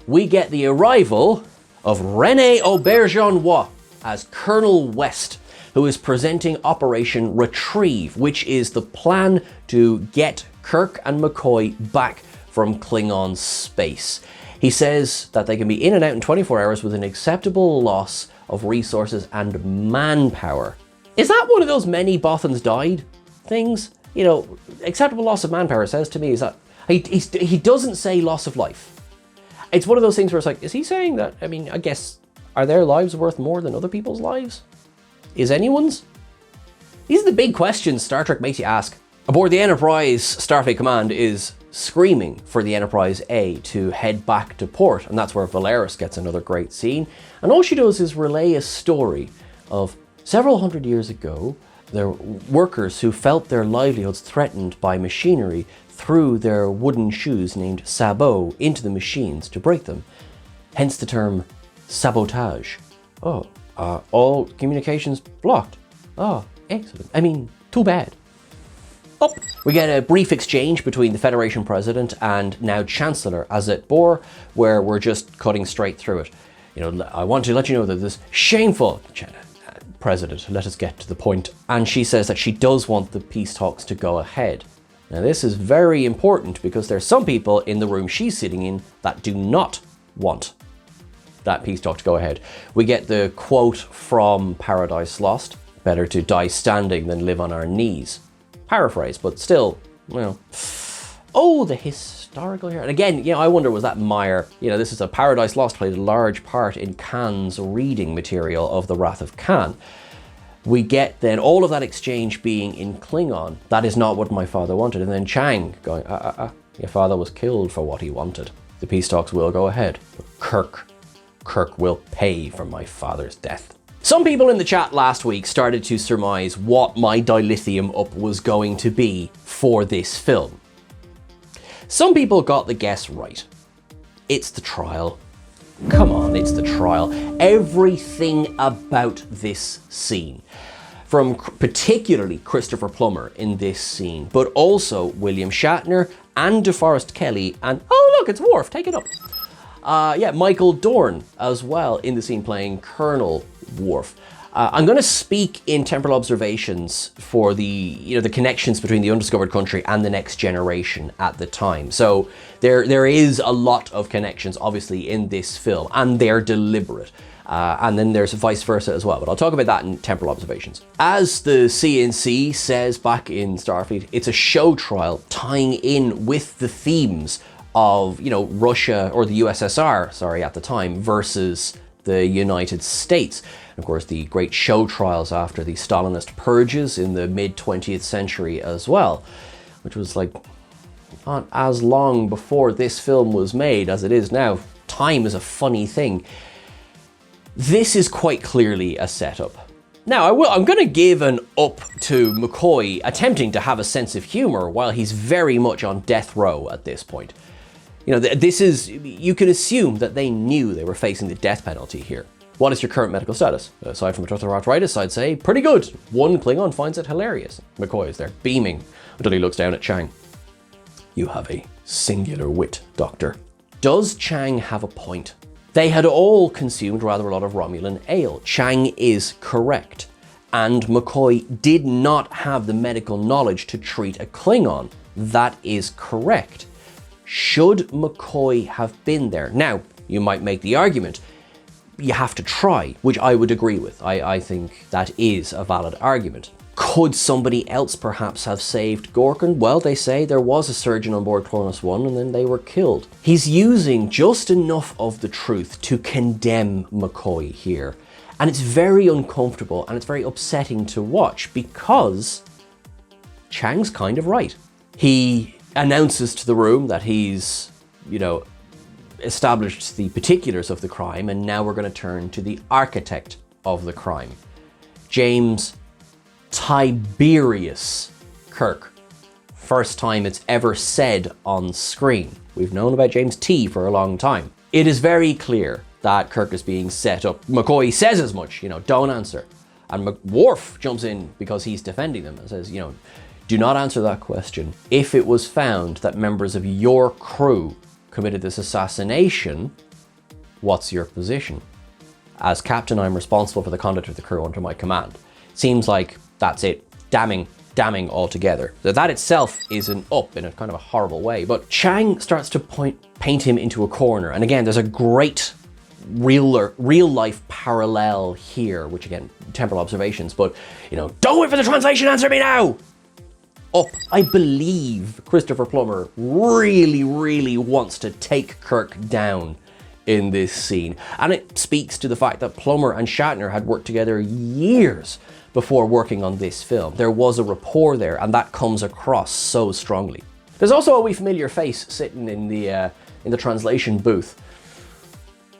We get the arrival of René Auberjonois as Colonel West, who is presenting Operation Retrieve, which is the plan to get Kirk and McCoy back from Klingon space. He says that they can be in and out in 24 hours with an acceptable loss of resources and manpower. Is that one of those many Bothans died things? Acceptable loss of manpower says to me is that he doesn't say loss of life. It's one of those things where it's like, is he saying that? I mean, I guess, are their lives worth more than other people's lives? Is anyone's? These are the big questions Star Trek makes you ask. Aboard the Enterprise, Starfleet Command is screaming for the Enterprise A to head back to port, and that's where Valeris gets another great scene. And all she does is relay a story of several hundred years ago, there were workers who felt their livelihoods threatened by machinery threw their wooden shoes named sabots into the machines to break them. Hence the term sabotage. Oh, All communications blocked. Oh, excellent. I mean, too bad. Up. We get a brief exchange between the Federation President and now Chancellor Azet Bor, where we're just cutting straight through it. I want to let you know that this shameful President, let us get to the point. And she says that she does want the peace talks to go ahead. Now, this is very important because there's some people in the room she's sitting in that do not want that peace talk to go ahead. We get the quote from Paradise Lost, better to die standing than live on our knees. Paraphrase, but still, oh, the historical here. And again, I wonder, was that Meyer? This is Paradise Lost played a large part in Khan's reading material of The Wrath of Khan. We get then all of that exchange being in Klingon. That is not what my father wanted. And then Chang going, your father was killed for what he wanted. The peace talks will go ahead. But Kirk will pay for my father's death. Some people in the chat last week started to surmise what my dilithium up was going to be for this film. Some people got the guess right. It's the trial. Come on, it's the trial. Everything about this scene, from particularly Christopher Plummer in this scene, but also William Shatner and DeForest Kelley, and oh look, it's Worf, take it up. Michael Dorn as well in the scene playing Colonel Worf. I'm going to speak in temporal observations for the connections between the Undiscovered Country and the Next Generation at the time. So there is a lot of connections obviously in this film, and they're deliberate. And then there's vice versa as well, but I'll talk about that in temporal observations. As the CNC says back in Starfleet, it's a show trial tying in with the themes of, Russia or the USSR, at the time, versus the United States. And of course, the great show trials after the Stalinist purges in the mid-20th century as well, which was not as long before this film was made as it is now. Time is a funny thing. This is quite clearly a setup. Now, I'm going to give an up to McCoy attempting to have a sense of humor while he's very much on death row at this point. You can assume that they knew they were facing the death penalty here. What is your current medical status? Aside from arthritis, I'd say pretty good. One Klingon finds it hilarious. McCoy is there, beaming, until he looks down at Chang. You have a singular wit, Doctor. Does Chang have a point? They had all consumed rather a lot of Romulan ale. Chang is correct. And McCoy did not have the medical knowledge to treat a Klingon. That is correct. Should McCoy have been there? Now, you might make the argument, you have to try, which I would agree with. I think that is a valid argument. Could somebody else perhaps have saved Gorkon? Well, they say there was a surgeon on board Cronus 1 and then they were killed. He's using just enough of the truth to condemn McCoy here. And it's very uncomfortable and it's very upsetting to watch because Chang's kind of right. He announces to the room that he's, established the particulars of the crime, and now we're going to turn to the architect of the crime, James Tiberius Kirk. First time it's ever said on screen. We've known about James T for a long time. It is very clear that Kirk is being set up. McCoy says as much, don't answer. And Worf jumps in because he's defending them and says, do not answer that question. If it was found that members of your crew committed this assassination, what's your position? As captain, I'm responsible for the conduct of the crew under my command. Seems like that's it. Damning altogether. So that itself is an up in a kind of a horrible way. But Chang starts to paint him into a corner. And again, there's a great real life parallel here, which again, temporal observations, but don't wait for the translation, answer me now! Up. I believe Christopher Plummer really wants to take Kirk down in this scene. And it speaks to the fact that Plummer and Shatner had worked together years before working on this film. There was a rapport there, and that comes across so strongly. There's also a wee familiar face sitting in the translation booth.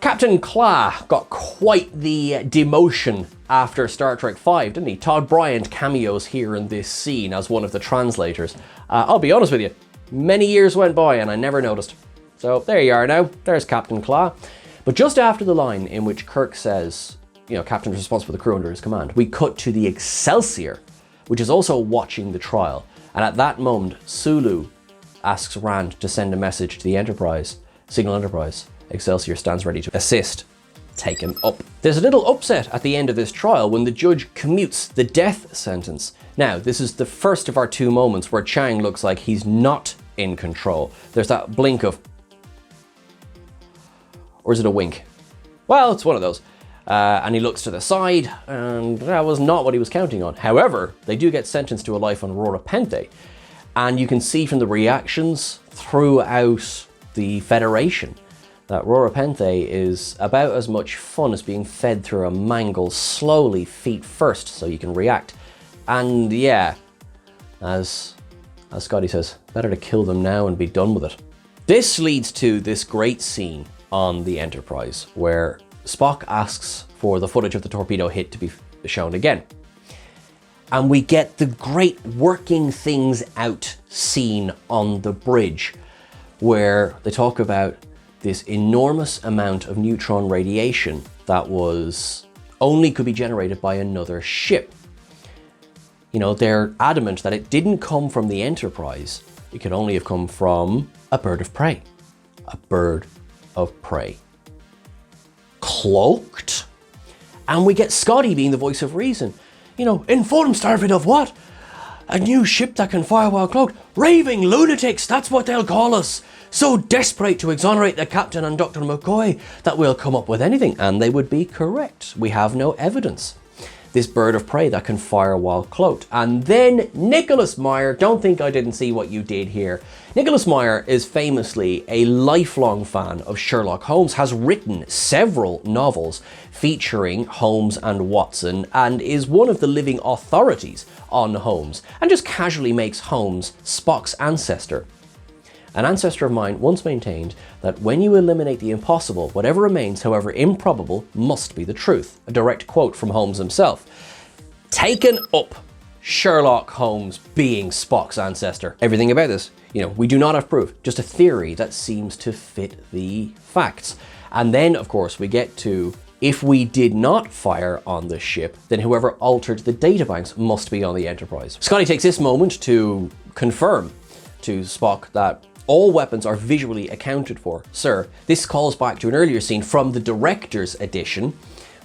Captain Kla got quite the demotion after Star Trek V, didn't he? Todd Bryant cameos here in this scene as one of the translators. I'll be honest with you, many years went by and I never noticed. So there you are now, there's Captain Kla. But just after the line in which Kirk says, captain's responsible for the crew under his command. We cut to the Excelsior, which is also watching the trial. And at that moment, Sulu asks Rand to send a message to the Enterprise, Signal Enterprise. Excelsior stands ready to assist. Taken up. There's a little upset at the end of this trial when the judge commutes the death sentence. Now, this is the first of our two moments where Chang looks like he's not in control. There's that blink of... Or is it a wink? Well, it's one of those. And he looks to the side, and that was not what he was counting on. However, they do get sentenced to a life on Rura Penthe. And you can see from the reactions throughout the Federation that Rura Penthe is about as much fun as being fed through a mangle slowly, feet first, so you can react. And yeah, as Scotty says, better to kill them now and be done with it. This leads to this great scene on the Enterprise, where Spock asks for the footage of the torpedo hit to be shown again. And we get the great working things out scene on the bridge, where they talk about this enormous amount of neutron radiation that only could be generated by another ship. They're adamant that it didn't come from the Enterprise. It could only have come from a bird of prey. A bird of prey. Cloaked? And we get Scotty being the voice of reason. Inform Starfleet of what? A new ship that can fire while cloaked? Raving lunatics, that's what they'll call us. So desperate to exonerate the captain and Dr. McCoy that we'll come up with anything. And they would be correct. We have no evidence. This bird of prey that can fire while cloaked. And then Nicholas Meyer, don't think I didn't see what you did here. Nicholas Meyer is famously a lifelong fan of Sherlock Holmes, has written several novels featuring Holmes and Watson, and is one of the living authorities on Holmes, and just casually makes Holmes Spock's ancestor. An ancestor of mine once maintained that when you eliminate the impossible, whatever remains, however improbable, must be the truth. A direct quote from Holmes himself. Taken up. Sherlock Holmes being Spock's ancestor. Everything about this, we do not have proof, just a theory that seems to fit the facts. And then, of course, we get to, if we did not fire on the ship, then whoever altered the databanks must be on the Enterprise. Scotty takes this moment to confirm to Spock that all weapons are visually accounted for. Sir, this calls back to an earlier scene from the director's edition,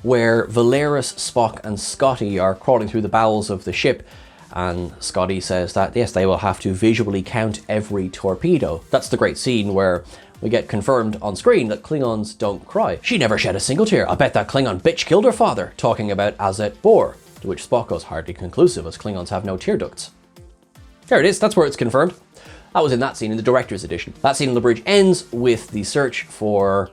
where Valeris, Spock, and Scotty are crawling through the bowels of the ship, and Scotty says that, yes, they will have to visually count every torpedo. That's the great scene where we get confirmed on screen that Klingons don't cry. She never shed a single tear. I bet that Klingon bitch killed her father, talking about Azet Bor, to which Spock goes, hardly conclusive, as Klingons have no tear ducts. There it is, that's where it's confirmed. That was in that scene in the director's edition. That scene on the bridge ends with the search for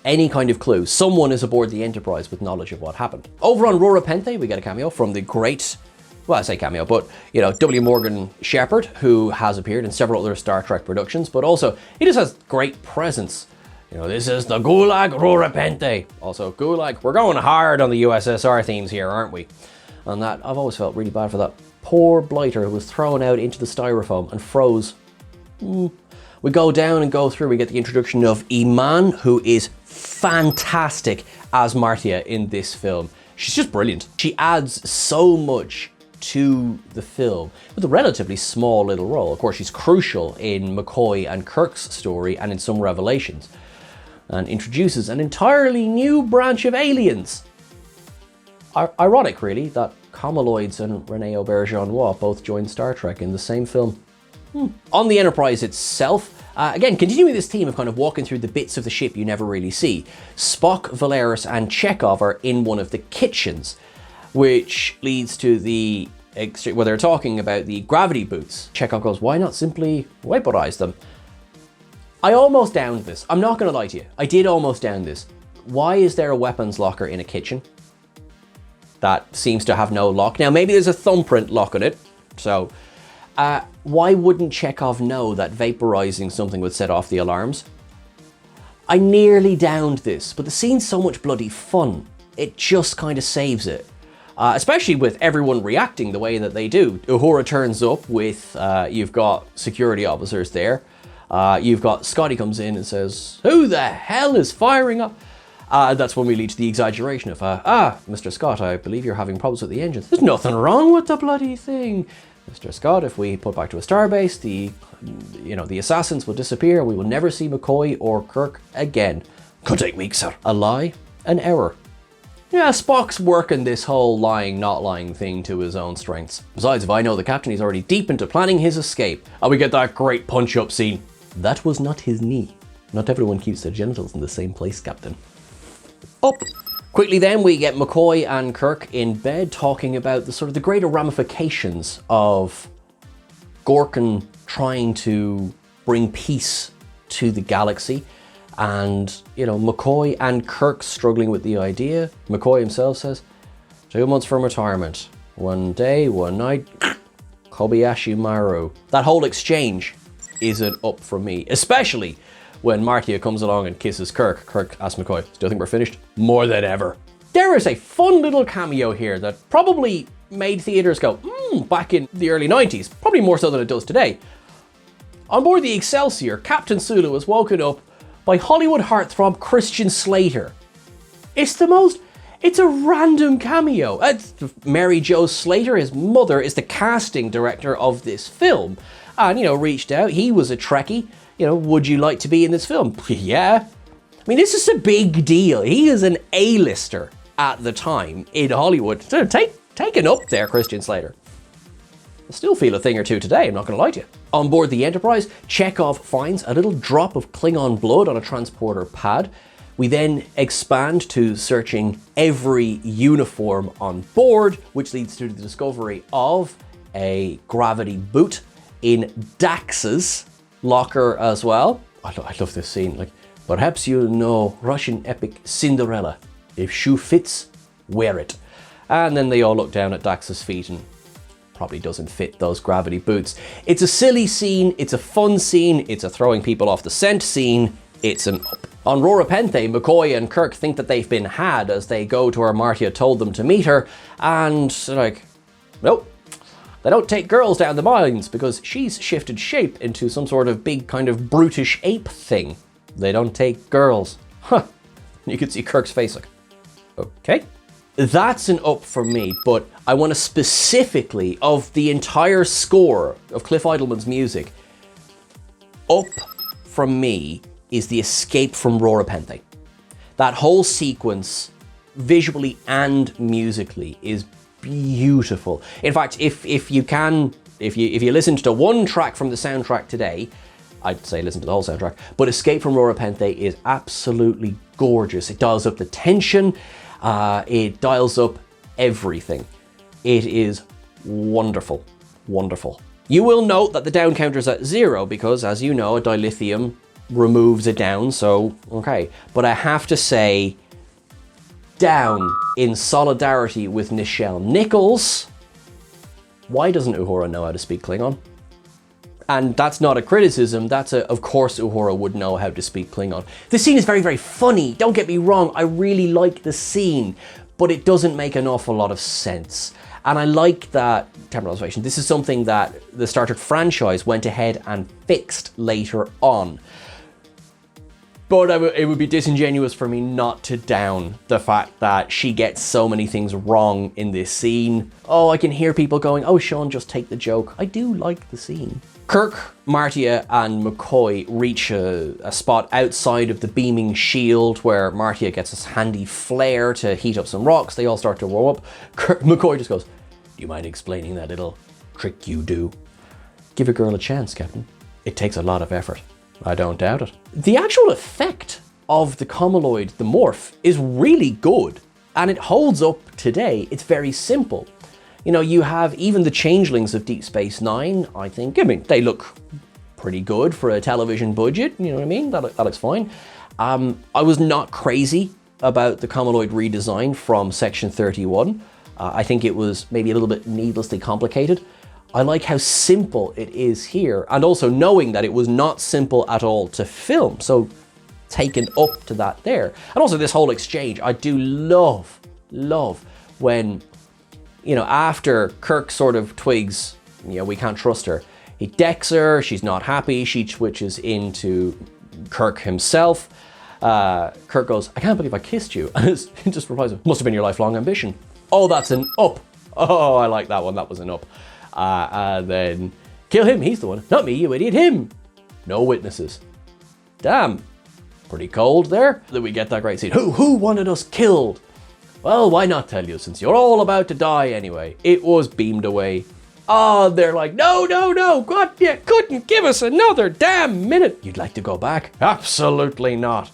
any kind of clue. Someone is aboard the Enterprise with knowledge of what happened. Over on Rura Penthe, we get a cameo from the great, well, I say cameo, but, W. Morgan Shepherd, who has appeared in several other Star Trek productions, but also he just has great presence. This is the Gulag Rura Penthe. Also, Gulag, we're going hard on the USSR themes here, aren't we? And that, I've always felt really bad for that poor blighter who was thrown out into the styrofoam and froze. We go down and go through, we get the introduction of Iman, who is fantastic as Martia in this film. She's just brilliant. She adds so much to the film with a relatively small little role. Of course, she's crucial in McCoy and Kirk's story and in some revelations, and introduces an entirely new branch of aliens. Ironic, really, that Comaloids and Rene Auberjonois both joined Star Trek in the same film. On the Enterprise itself, again, continuing this theme of kind of walking through the bits of the ship you never really see, Spock, Valeris, and Chekhov are in one of the kitchens, which leads to the where they're talking about the gravity boots. Chekhov goes, why not simply vaporize them? I almost downed this. I'm not going to lie to you. I did almost down this. Why is there a weapons locker in a kitchen that seems to have no lock? Now, maybe there's a thumbprint lock on it, so... why wouldn't Chekhov know that vaporizing something would set off the alarms? I nearly downed this, but the scene's so much bloody fun. It just kind of saves it. Especially with everyone reacting the way that they do. Uhura turns up with, you've got security officers there. You've got Scotty comes in and says, who the hell is firing up? That's when we lead to the exaggeration of, Mr. Scott, I believe you're having problems with the engines. There's nothing wrong with the bloody thing. Mr. Scott, if we put back to a starbase, the assassins will disappear. We will never see McCoy or Kirk again. Could take weeks, sir. A lie, an error. Yeah, Spock's working this whole lying, not lying thing to his own strengths. Besides, if I know the captain, he's already deep into planning his escape. And we get that great punch-up scene. That was not his knee. Not everyone keeps their genitals in the same place, Captain. Up. Quickly then, we get McCoy and Kirk in bed talking about the greater ramifications of Gorkon trying to bring peace to the galaxy. And, McCoy and Kirk struggling with the idea. McCoy himself says, 2 months from retirement. One day, one night, Kobayashi Maru. That whole exchange is an up from me, especially when Martia comes along and kisses Kirk. Kirk asks McCoy, do you think we're finished? More than ever. There is a fun little cameo here that probably made theaters go, back in the early 90s, probably more so than it does today. On board the Excelsior, Captain Sulu was woken up by Hollywood heartthrob Christian Slater. It's a random cameo. Mary Jo Slater, his mother, is the casting director of this film. And, reached out. He was a Trekkie. Would you like to be in this film? Yeah. I mean, this is a big deal. He is an A-lister at the time in Hollywood. So take an up there, Christian Slater. I still feel a thing or two today, I'm not going to lie to you. On board the Enterprise, Chekhov finds a little drop of Klingon blood on a transporter pad. We then expand to searching every uniform on board, which leads to the discovery of a gravity boot in Dax's locker as well. I love this scene. Perhaps you'll know Russian epic Cinderella. If shoe fits, wear it. And then they all look down at Dax's feet and probably doesn't fit those gravity boots. It's a silly scene, it's a fun scene, it's a throwing people off the scent scene, it's an up. On Rora Penthe, McCoy and Kirk think that they've been had as they go to where Martia told them to meet her, and they're like, nope. They don't take girls down the mines because she's shifted shape into some sort of big kind of brutish ape thing. They don't take girls. Huh. You could see Kirk's face like, okay. That's an up for me, but I want to specifically, of the entire score of Cliff Idleman's music, up from me is the escape from Rora Penthe. That whole sequence, visually and musically, is beautiful. In fact, if you listened to one track from the soundtrack today, I'd say listen to the whole soundtrack, but Escape from Rora Penthe is absolutely gorgeous. It dials up the tension, it dials up everything. It is wonderful, wonderful. You will note that the down counter is at 0 because, as you know, a dilithium removes a down, so okay. But I have to say, down in solidarity with Nichelle Nichols. Why doesn't Uhura know how to speak Klingon? And that's not a criticism, of course Uhura would know how to speak Klingon. The scene is very, very funny, don't get me wrong, I really like the scene, but it doesn't make an awful lot of sense. And I like that, temporal observation, this is something that the Star Trek franchise went ahead and fixed later on. But it would be disingenuous for me not to down the fact that she gets so many things wrong in this scene. Oh, I can hear people going, oh, Sean, just take the joke. I do like the scene. Kirk, Martia, and McCoy reach a spot outside of the beaming shield where Martia gets this handy flare to heat up some rocks. They all start to warm up. McCoy just goes, do you mind explaining that little trick you do? Give a girl a chance, Captain. It takes a lot of effort. I don't doubt it. The actual effect of the Comaloid, the morph, is really good, and it holds up today. It's very simple. You know, you have even the changelings of Deep Space Nine, I think. I mean, they look pretty good for a television budget, you know what I mean? That looks fine. I was not crazy about the Comaloid redesign from Section 31. I think it was maybe a little bit needlessly complicated. I like how simple it is here, and also knowing that it was not simple at all to film, so taken up to that there. And also this whole exchange, I do love when, you know, after Kirk sort of twigs, you know, we can't trust her, he decks her, she's not happy, she switches into Kirk himself, Kirk goes, I can't believe I kissed you. And he just replies, must have been your lifelong ambition. Oh, that's an up. Oh, I like that one. That was an up. And then, kill him. He's the one. Not me, you idiot. Him. No witnesses. Damn. Pretty cold there. Then we get that great scene. Who wanted us killed? Well, why not tell you, since you're all about to die anyway. It was beamed away. Oh, they're like, no, God, you couldn't give us another damn minute. You'd like to go back? Absolutely not.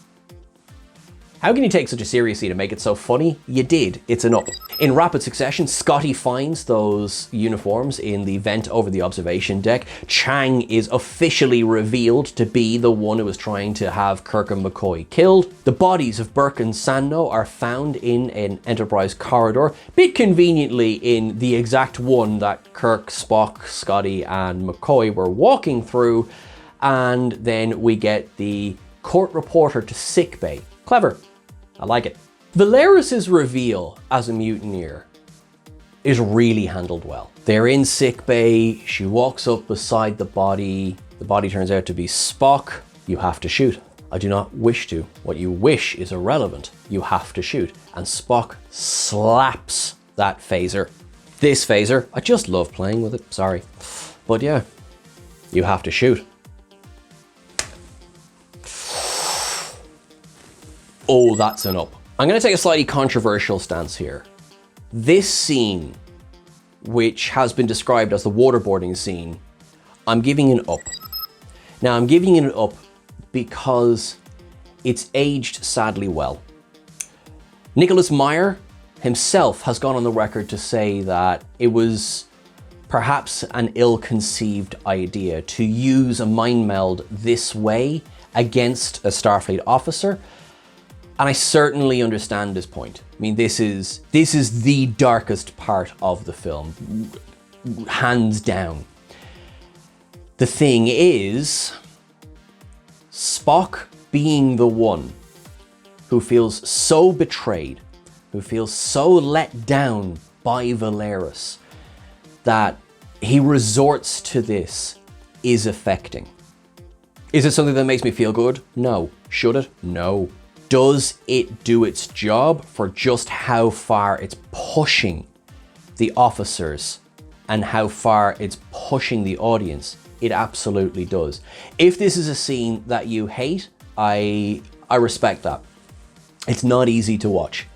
How can you take such a serious scene and make it so funny? You did. It's an up. In rapid succession, Scotty finds those uniforms in the vent over the observation deck. Chang is officially revealed to be the one who was trying to have Kirk and McCoy killed. The bodies of Burke and Sando are found in an Enterprise corridor, bit conveniently in the exact one that Kirk, Spock, Scotty, and McCoy were walking through. And then we get the court reporter to sickbay. Clever. I like it. Valeris's reveal as a mutineer is really handled well. They're in sickbay. She walks up beside the body. The body turns out to be Spock. You have to shoot. I do not wish to. What you wish is irrelevant. You have to shoot. And Spock slaps that phaser. This phaser, I just love playing with it. Sorry. But yeah, you have to shoot. Oh, that's an up. I'm going to take a slightly controversial stance here. This scene, which has been described as the waterboarding scene, I'm giving an up. Now, I'm giving it an up because it's aged sadly well. Nicholas Meyer himself has gone on the record to say that it was perhaps an ill-conceived idea to use a mind meld this way against a Starfleet officer. And I certainly understand this point. I mean, this is the darkest part of the film, hands down. The thing is, Spock being the one who feels so betrayed, who feels so let down by Valeris, that he resorts to this is affecting. Is it something that makes me feel good? No. Should it? No. Does it do its job for just how far it's pushing the officers and how far it's pushing the audience? It absolutely does. If this is a scene that you hate, I respect that. It's not easy to watch.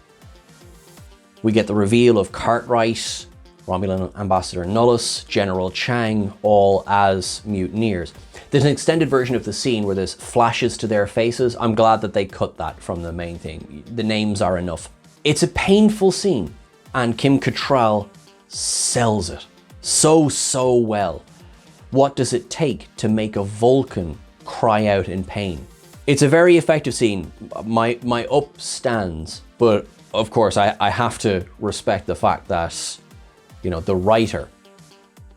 We get the reveal of Cartwright, Romulan Ambassador Nullus, General Chang, all as mutineers. There's an extended version of the scene where there's flashes to their faces. I'm glad that they cut that from the main thing. The names are enough. It's a painful scene, and Kim Cattrall sells it so well. What does it take to make a Vulcan cry out in pain? It's a very effective scene. My up stands, but of course I have to respect the fact that, you know, the writer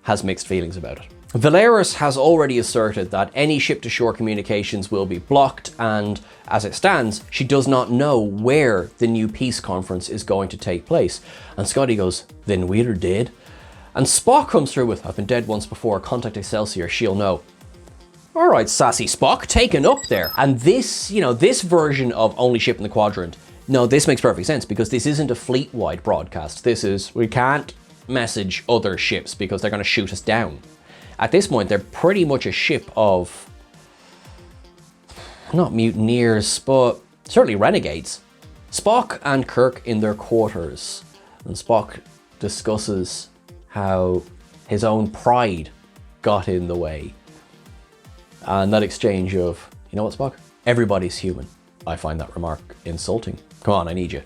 has mixed feelings about it. Valeris has already asserted that any ship-to-shore communications will be blocked, and as it stands, she does not know where the new peace conference is going to take place. And Scotty goes, then we're dead. And Spock comes through with, I've been dead once before, contact Excelsior, she'll know. All right, sassy Spock, taken up there. And this, you know, this version of Only Ship in the Quadrant, no, this makes perfect sense because this isn't a fleet-wide broadcast. This is, we can't message other ships because they're going to shoot us down. At this point, they're pretty much a ship of, not mutineers, but certainly renegades. Spock and Kirk in their quarters, and Spock discusses how his own pride got in the way. And that exchange of, you know what, Spock? Everybody's human. I find that remark insulting. Come on, I need you.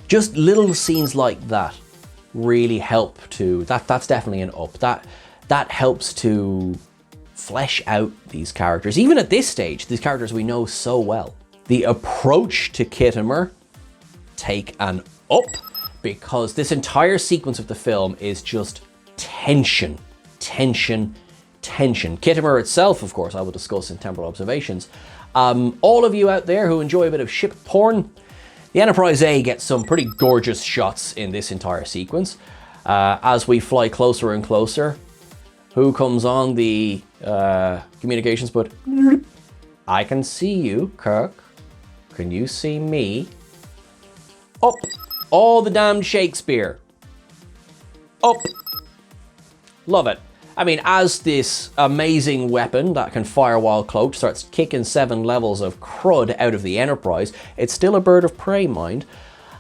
Just little scenes like that really help to, that's definitely an up. That helps to flesh out these characters. Even at this stage, these characters we know so well. The approach to Khitomer, take an up, because this entire sequence of the film is just tension, tension, tension. Khitomer itself, of course, I will discuss in Temporal Observations. All of you out there who enjoy a bit of ship porn, the Enterprise A gets some pretty gorgeous shots in this entire sequence. As we fly closer and closer, who comes on the communications, but I can see you, Kirk. Can you see me? Up. All the damned Shakespeare. Up. Love it. I mean, as this amazing weapon that can fire while cloaked starts kicking 7 levels of crud out of the Enterprise, it's still a bird of prey, mind.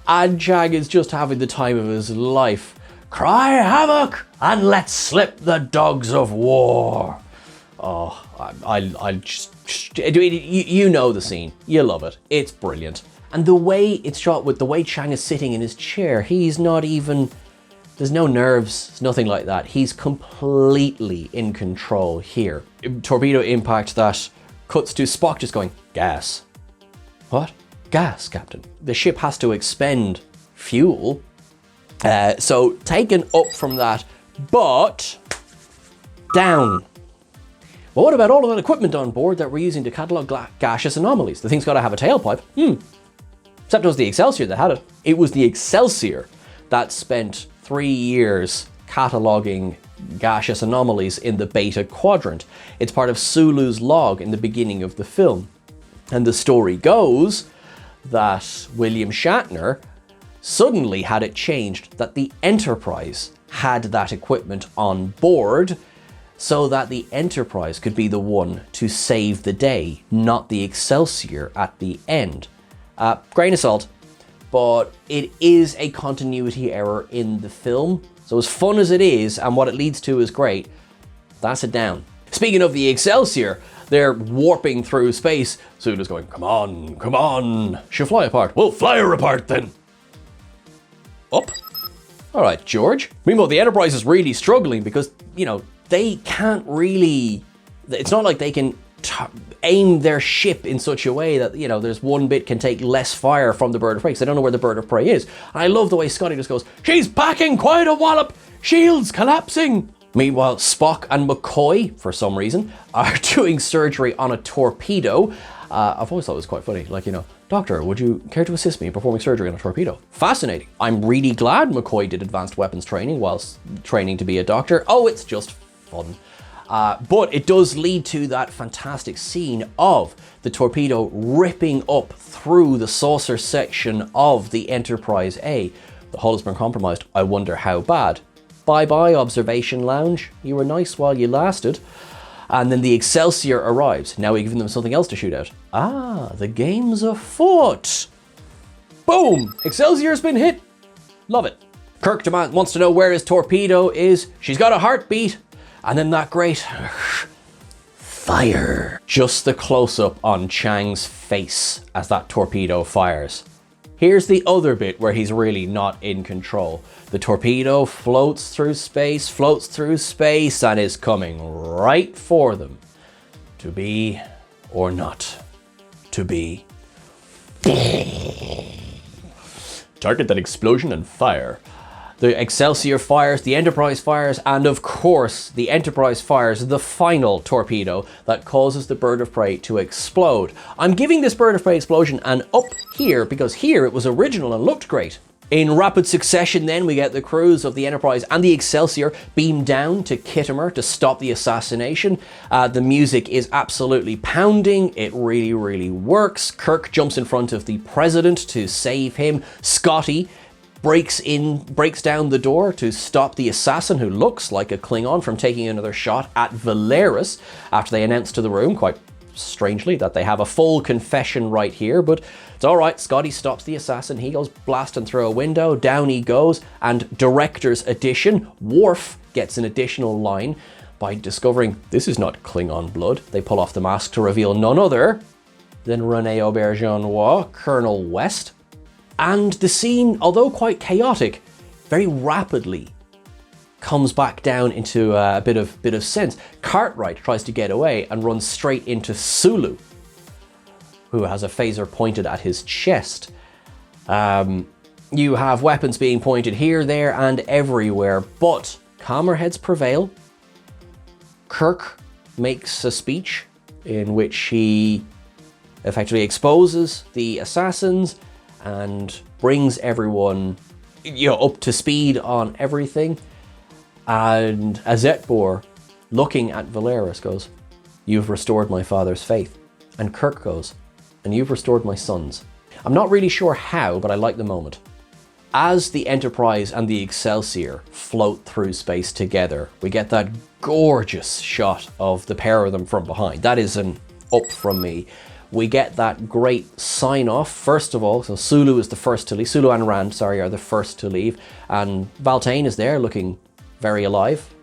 And Jag is just having the time of his life. Cry havoc and let slip the dogs of war. Oh, I just, you know the scene. You love it. It's brilliant. And the way it's shot with the way Chang is sitting in his chair, he's not even, there's no nerves, nothing like that. He's completely in control here. Torpedo impact that cuts to Spock just going, gas. What? Gas, Captain. The ship has to expend fuel. So taken up from that, but down. Well, what about all of that equipment on board that we're using to catalogue gaseous anomalies? The thing's got to have a tailpipe. Except it was the Excelsior that had it. It was the Excelsior that spent 3 years cataloguing gaseous anomalies in the Beta Quadrant. It's part of Sulu's log in the beginning of the film. And the story goes that William Shatner suddenly had it changed that the Enterprise had that equipment on board so that the Enterprise could be the one to save the day, not the Excelsior at the end. Grain of salt, but it is a continuity error in the film. So as fun as it is and what it leads to is great, that's a down. Speaking of the Excelsior, they're warping through space. Sulu's going, come on, she'll fly apart. We'll fly her apart then. Up. All right, George. Meanwhile, the Enterprise is really struggling because, you know, they can't really, it's not like they can aim their ship in such a way that, you know, there's one bit can take less fire from the bird of prey because they don't know where the bird of prey is. And I love the way Scotty just goes, she's packing quite a wallop, shields collapsing. Meanwhile, Spock and McCoy, for some reason, are doing surgery on a torpedo. I've always thought it was quite funny, like, you know, Doctor, would you care to assist me in performing surgery on a torpedo? Fascinating. I'm really glad McCoy did advanced weapons training whilst training to be a doctor. Oh, it's just fun. But it does lead to that fantastic scene of the torpedo ripping up through the saucer section of the Enterprise A. The hull has been compromised. I wonder how bad. Bye-bye, observation lounge. You were nice while you lasted. And then the Excelsior arrives. Now we're giving them something else to shoot at. Ah, the game's afoot. Boom! Excelsior's been hit. Love it. Kirk wants to know where his torpedo is. She's got a heartbeat. And then that great fire. Just the close-up on Chang's face as that torpedo fires. Here's the other bit where he's really not in control. The torpedo floats through space, and is coming right for them. To be or not to be. Target that explosion and fire. The Excelsior fires, the Enterprise fires, and of course, the Enterprise fires the final torpedo that causes the bird of prey to explode. I'm giving this bird of prey explosion an up here because here it was original and looked great. In rapid succession then, we get the crews of the Enterprise and the Excelsior beamed down to Khitomer to stop the assassination. The music is absolutely pounding. It really, really works. Kirk jumps in front of the President to save him. Scotty breaks down the door to stop the assassin who looks like a Klingon from taking another shot at Valeris after they announce to the room, quite strangely, that they have a full confession right here, but it's all right. Scotty stops the assassin. He goes blasting through a window. Down he goes, and director's addition, Worf gets an additional line by discovering this is not Klingon blood. They pull off the mask to reveal none other than Rene Auberjonois, Colonel West. And the scene, although quite chaotic, very rapidly comes back down into a bit of sense. Cartwright tries to get away and runs straight into Sulu, who has a phaser pointed at his chest. You have weapons being pointed here, there, and everywhere, but calmer heads prevail. Kirk makes a speech in which he effectively exposes the assassins and brings everyone, up to speed on everything. And Azetbur, looking at Valeris, goes, "You've restored my father's faith." And Kirk goes, and you've restored my sons. I'm not really sure how, but I like the moment. As the Enterprise and the Excelsior float through space together, we get that gorgeous shot of the pair of them from behind. That is an up from me. We get that great sign off, first of all. So Sulu is the first to leave. Sulu and Rand, sorry, are the first to leave. And Valtane is there looking very alive.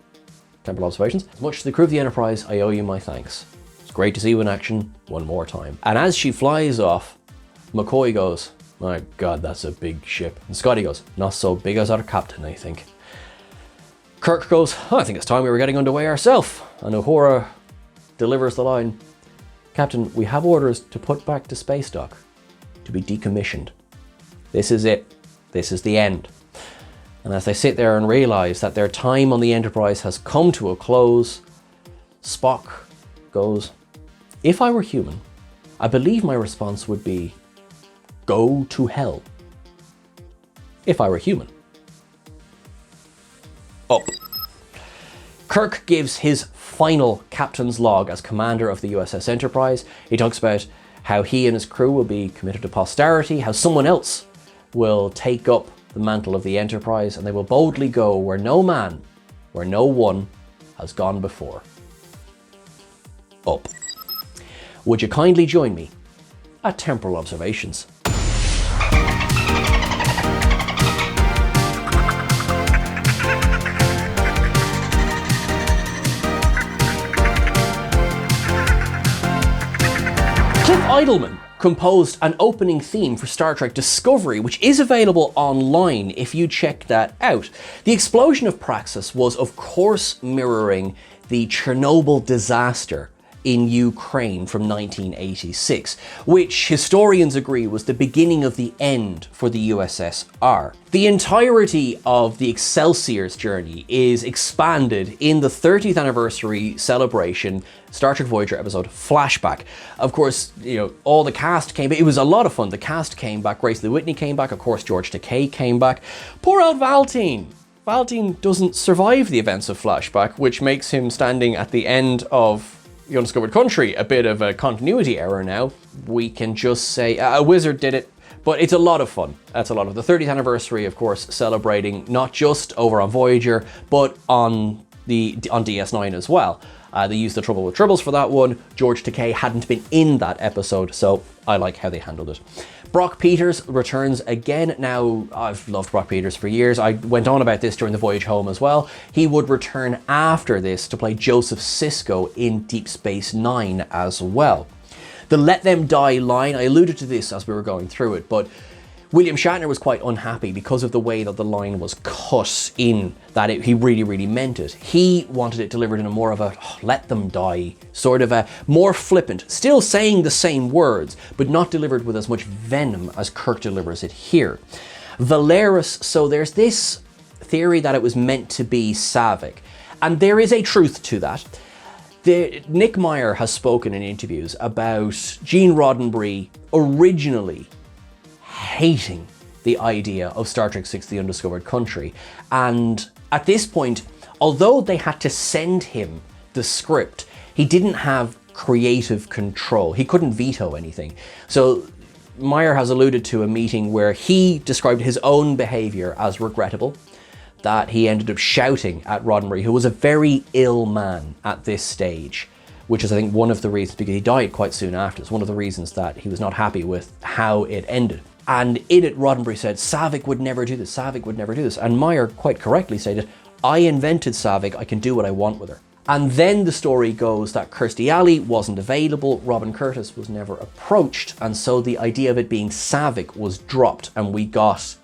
Temporal observations. As much as the crew of the Enterprise, I owe you my thanks. It's great to see you in action one more time. And as she flies off, McCoy goes, my God, that's a big ship. And Scotty goes, not so big as our captain, I think. Kirk goes, I think it's time we were getting underway ourselves. And Uhura delivers the line, Captain, we have orders to put back to space dock, to be decommissioned. This is it. This is the end. And as they sit there and realize that their time on the Enterprise has come to a close, Spock goes, if I were human, I believe my response would be, go to hell. If I were human. Up. Kirk gives his final captain's log as commander of the USS Enterprise. He talks about how he and his crew will be committed to posterity, how someone else will take up the mantle of the Enterprise, and they will boldly go where no man, where no one has gone before. Up. Would you kindly join me at Temporal Observations? Cliff Idleman composed an opening theme for Star Trek Discovery, which is available online if you check that out. The explosion of Praxis was, of course, mirroring the Chernobyl disaster in Ukraine from 1986, which historians agree was the beginning of the end for the USSR. The entirety of the Excelsior's journey is expanded in the 30th anniversary celebration Star Trek Voyager episode Flashback. Of course, all the cast came back. It was a lot of fun. The cast came back. Grace Lee Whitney came back. Of course, George Takei came back. Poor old Valtine. Valtine doesn't survive the events of Flashback, which makes him standing at the end of The Undiscovered Country a bit of a continuity error now. We can just say a wizard did it, but it's a lot of fun. That's a lot of the 30th anniversary, of course, celebrating not just over on Voyager, but on DS9 as well. They used the Trouble with Tribbles for that one. George Takei hadn't been in that episode, so I like how they handled it. Brock Peters returns again. Now, I've loved Brock Peters for years. I went on about this during the Voyage Home as well. He would return after this to play Joseph Sisko in Deep Space Nine as well. The Let Them Die line, I alluded to this as we were going through it, but William Shatner was quite unhappy because of the way that the line was cut in, that he really, really meant it. He wanted it delivered in a more of a let them die, sort of a more flippant, still saying the same words, but not delivered with as much venom as Kirk delivers it here. Valeris, so there's this theory that it was meant to be Saavik, and there is a truth to that. Nick Meyer has spoken in interviews about Gene Roddenberry originally hating the idea of Star Trek VI: The Undiscovered Country. And at this point, although they had to send him the script, he didn't have creative control. He couldn't veto anything. So Meyer has alluded to a meeting where he described his own behavior as regrettable, that he ended up shouting at Roddenberry, who was a very ill man at this stage, which is, I think, one of the reasons, because he died quite soon after. It's one of the reasons that he was not happy with how it ended. And in it, Roddenberry said, Saavik would never do this, Saavik would never do this. And Meyer quite correctly stated, I invented Saavik, I can do what I want with her. And then the story goes that Kirstie Alley wasn't available, Robin Curtis was never approached, and so the idea of it being Saavik was dropped, and we got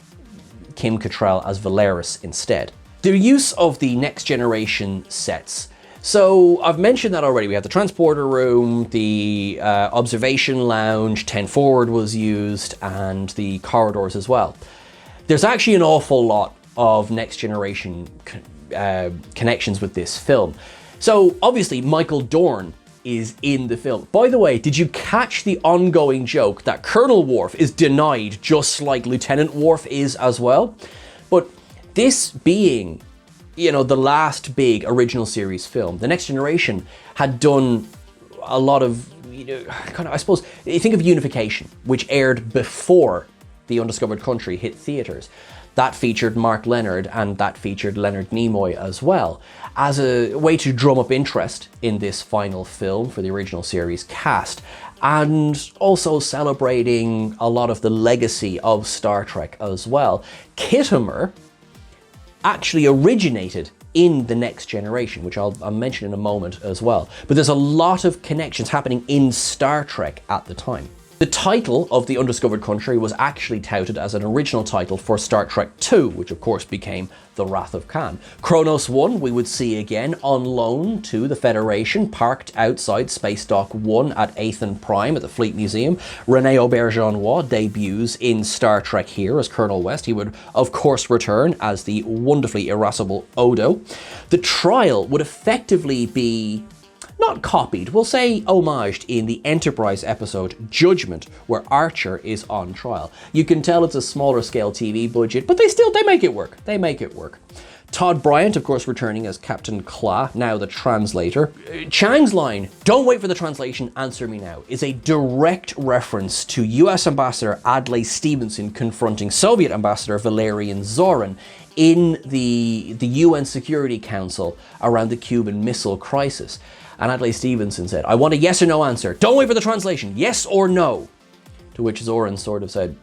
Kim Cattrall as Valeris instead. The use of the Next Generation sets. So I've mentioned that already. We have the transporter room, the observation lounge, 10 forward was used, and the corridors as well. There's actually an awful lot of Next Generation connections with this film. So obviously Michael Dorn is in the film. By the way, did you catch the ongoing joke that Colonel Worf is denied just like Lieutenant Worf is as well? But this being, the last big original series film, The Next Generation had done a lot of I suppose, you think of Unification, which aired before The Undiscovered Country hit theaters. That featured Mark Lenard and that featured Leonard Nimoy as well, as a way to drum up interest in this final film for the original series cast, and also celebrating a lot of the legacy of Star Trek as well. Khitomer actually originated in The Next Generation, which I'll mention in a moment as well. But there's a lot of connections happening in Star Trek at the time. The title of The Undiscovered Country was actually touted as an original title for Star Trek II, which of course became The Wrath of Khan. Kronos 1 we would see again on loan to the Federation, parked outside Space Dock 1 at Athen Prime at the Fleet Museum. René Auberjonois debuts in Star Trek here as Colonel West. He would of course return as the wonderfully irascible Odo. The trial would effectively be not copied, we'll say homaged in the Enterprise episode Judgment, where Archer is on trial. You can tell it's a smaller scale TV budget, but they make it work. They make it work. Todd Bryant, of course, returning as Captain Kla, now the translator. Chang's line, "Don't wait for the translation, answer me now," is a direct reference to US Ambassador Adlai Stevenson confronting Soviet Ambassador Valerian Zorin in the UN Security Council around the Cuban Missile Crisis. And Adlai Stevenson said, "I want a yes or no answer. Don't wait for the translation. Yes or no." To which Zorin sort of said,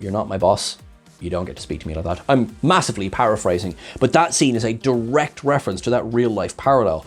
"You're not my boss. You don't get to speak to me like that." I'm massively paraphrasing, but that scene is a direct reference to that real life parallel.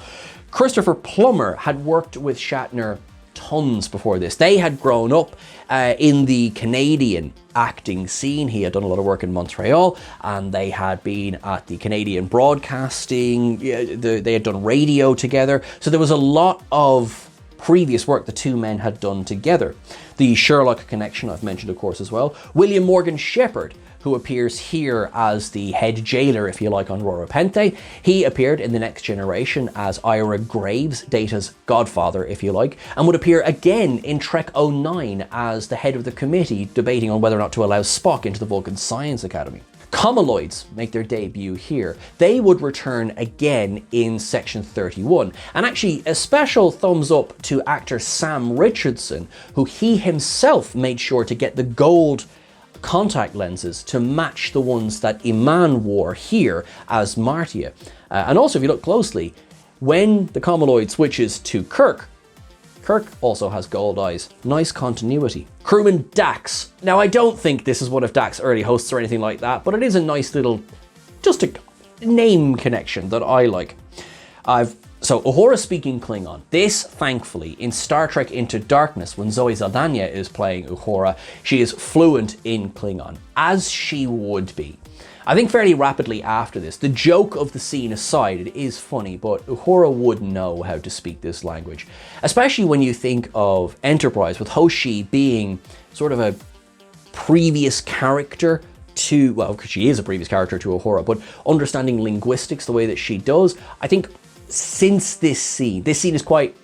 Christopher Plummer had worked with Shatner tons before this. They had grown up in the Canadian acting scene. He had done a lot of work in Montreal, and they had been at the Canadian broadcasting. They had done radio together. So there was a lot of previous work the two men had done together. The Sherlock connection I've mentioned, of course, as well. William Morgan Shepherd, who appears here as the head jailer, if you like, on Rura Penthe. He appeared in The Next Generation as Ira Graves, Data's godfather, if you like, and would appear again in Trek 09 as the head of the committee debating on whether or not to allow Spock into the Vulcan Science Academy. Comaloids make their debut here. They would return again in Section 31. And actually, a special thumbs up to actor Sam Richardson, who he himself made sure to get the gold contact lenses to match the ones that Iman wore here as Martia. And also, if you look closely, when the Comaloid switches to Kirk also has gold eyes. Nice continuity. Crewman Dax. Now, I don't think this is one of Dax's early hosts or anything like that, but it is a nice little, just a name connection that I like. So Uhura speaking Klingon. This, thankfully, in Star Trek Into Darkness, when Zoe Saldana is playing Uhura, she is fluent in Klingon, as she would be. I think fairly rapidly after this, the joke of the scene aside, it is funny, but Uhura would know how to speak this language. Especially when you think of Enterprise, with Hoshi being sort of a previous character to, well, because she is a previous character to Uhura, but understanding linguistics the way that she does, I think since this scene is quite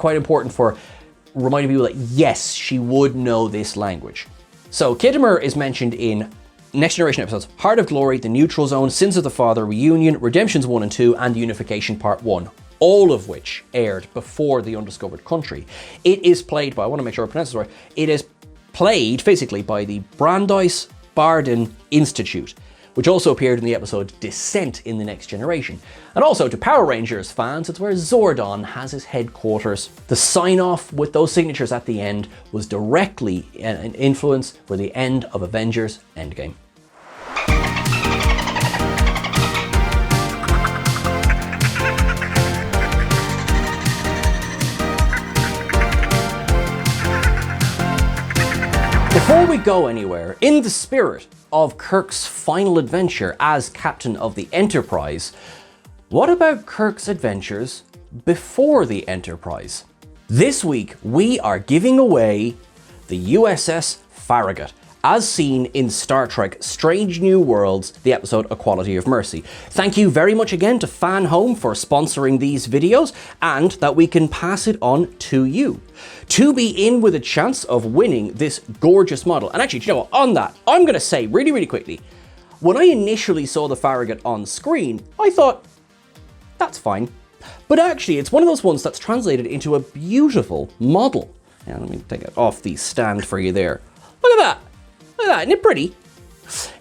important for reminding people that yes, she would know this language. So Khitomer is mentioned in Next Generation episodes Heart of Glory, The Neutral Zone, Sins of the Father, Reunion, Redemptions 1 and 2, and Unification Part 1. All of which aired before The Undiscovered Country. It is played by, I want to make sure I pronounce this right, it is played physically by the Brandeis Bardin Institute, which also appeared in the episode Descent in The Next Generation. And also to Power Rangers fans, it's where Zordon has his headquarters. The sign-off with those signatures at the end was directly an influence for the end of Avengers Endgame. Before we go anywhere, in the spirit of Kirk's final adventure as captain of the Enterprise, what about Kirk's adventures before the Enterprise? This week, we are giving away the USS Farragut, as seen in Star Trek Strange New Worlds, the episode A Quality of Mercy. Thank you very much again to Fan Home for sponsoring these videos, and that we can pass it on to you. To be in with a chance of winning this gorgeous model. And actually, do you know what? On that, I'm going to say really, really quickly, when I initially saw the Farragut on screen, I thought, that's fine. But actually, it's one of those ones that's translated into a beautiful model. Now, let me take it off the stand for you there. Look at that. Look at that. Isn't it pretty?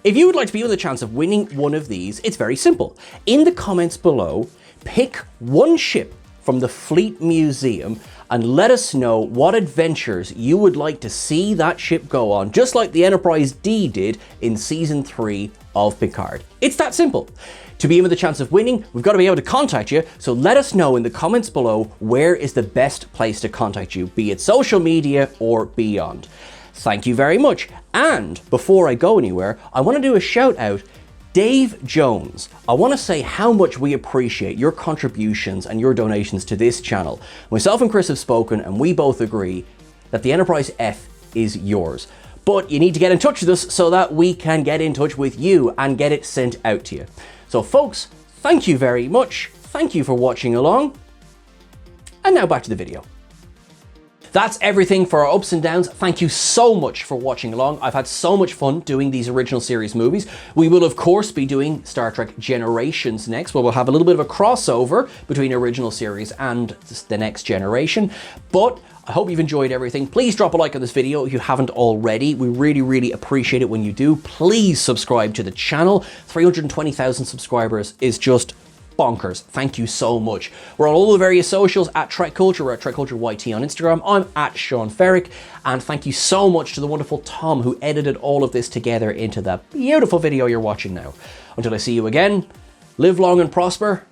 If you would like to be with a chance of winning one of these, it's very simple. In the comments below, pick one ship from the Fleet Museum and let us know what adventures you would like to see that ship go on, just like the Enterprise D did in Season 3 of Picard. It's that simple. To be in with a chance of winning, we've got to be able to contact you, so let us know in the comments below where is the best place to contact you, be it social media or beyond. Thank you very much. And before I go anywhere, I want to do a shout out. Dave Jones, I want to say how much we appreciate your contributions and your donations to this channel. Myself and Chris have spoken and we both agree that the Enterprise F is yours. But you need to get in touch with us so that we can get in touch with you and get it sent out to you. So folks, thank you very much. Thank you for watching along. And now back to the video. That's everything for our ups and downs. Thank you so much for watching along. I've had so much fun doing these original series movies. We will, of course, be doing Star Trek Generations next, where we'll have a little bit of a crossover between original series and the next generation. But I hope you've enjoyed everything. Please drop a like on this video if you haven't already. We really, really appreciate it when you do. Please subscribe to the channel. 320,000 subscribers is just bonkers. Thank you so much. We're on all the various socials at Trek Culture. We're at Trek Culture YT on Instagram. I'm at Sean Ferrick. And thank you so much to the wonderful Tom who edited all of this together into the beautiful video you're watching now. Until I see you again, live long and prosper.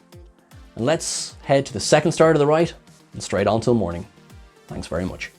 And let's head to the second star to the right and straight on till morning. Thanks very much.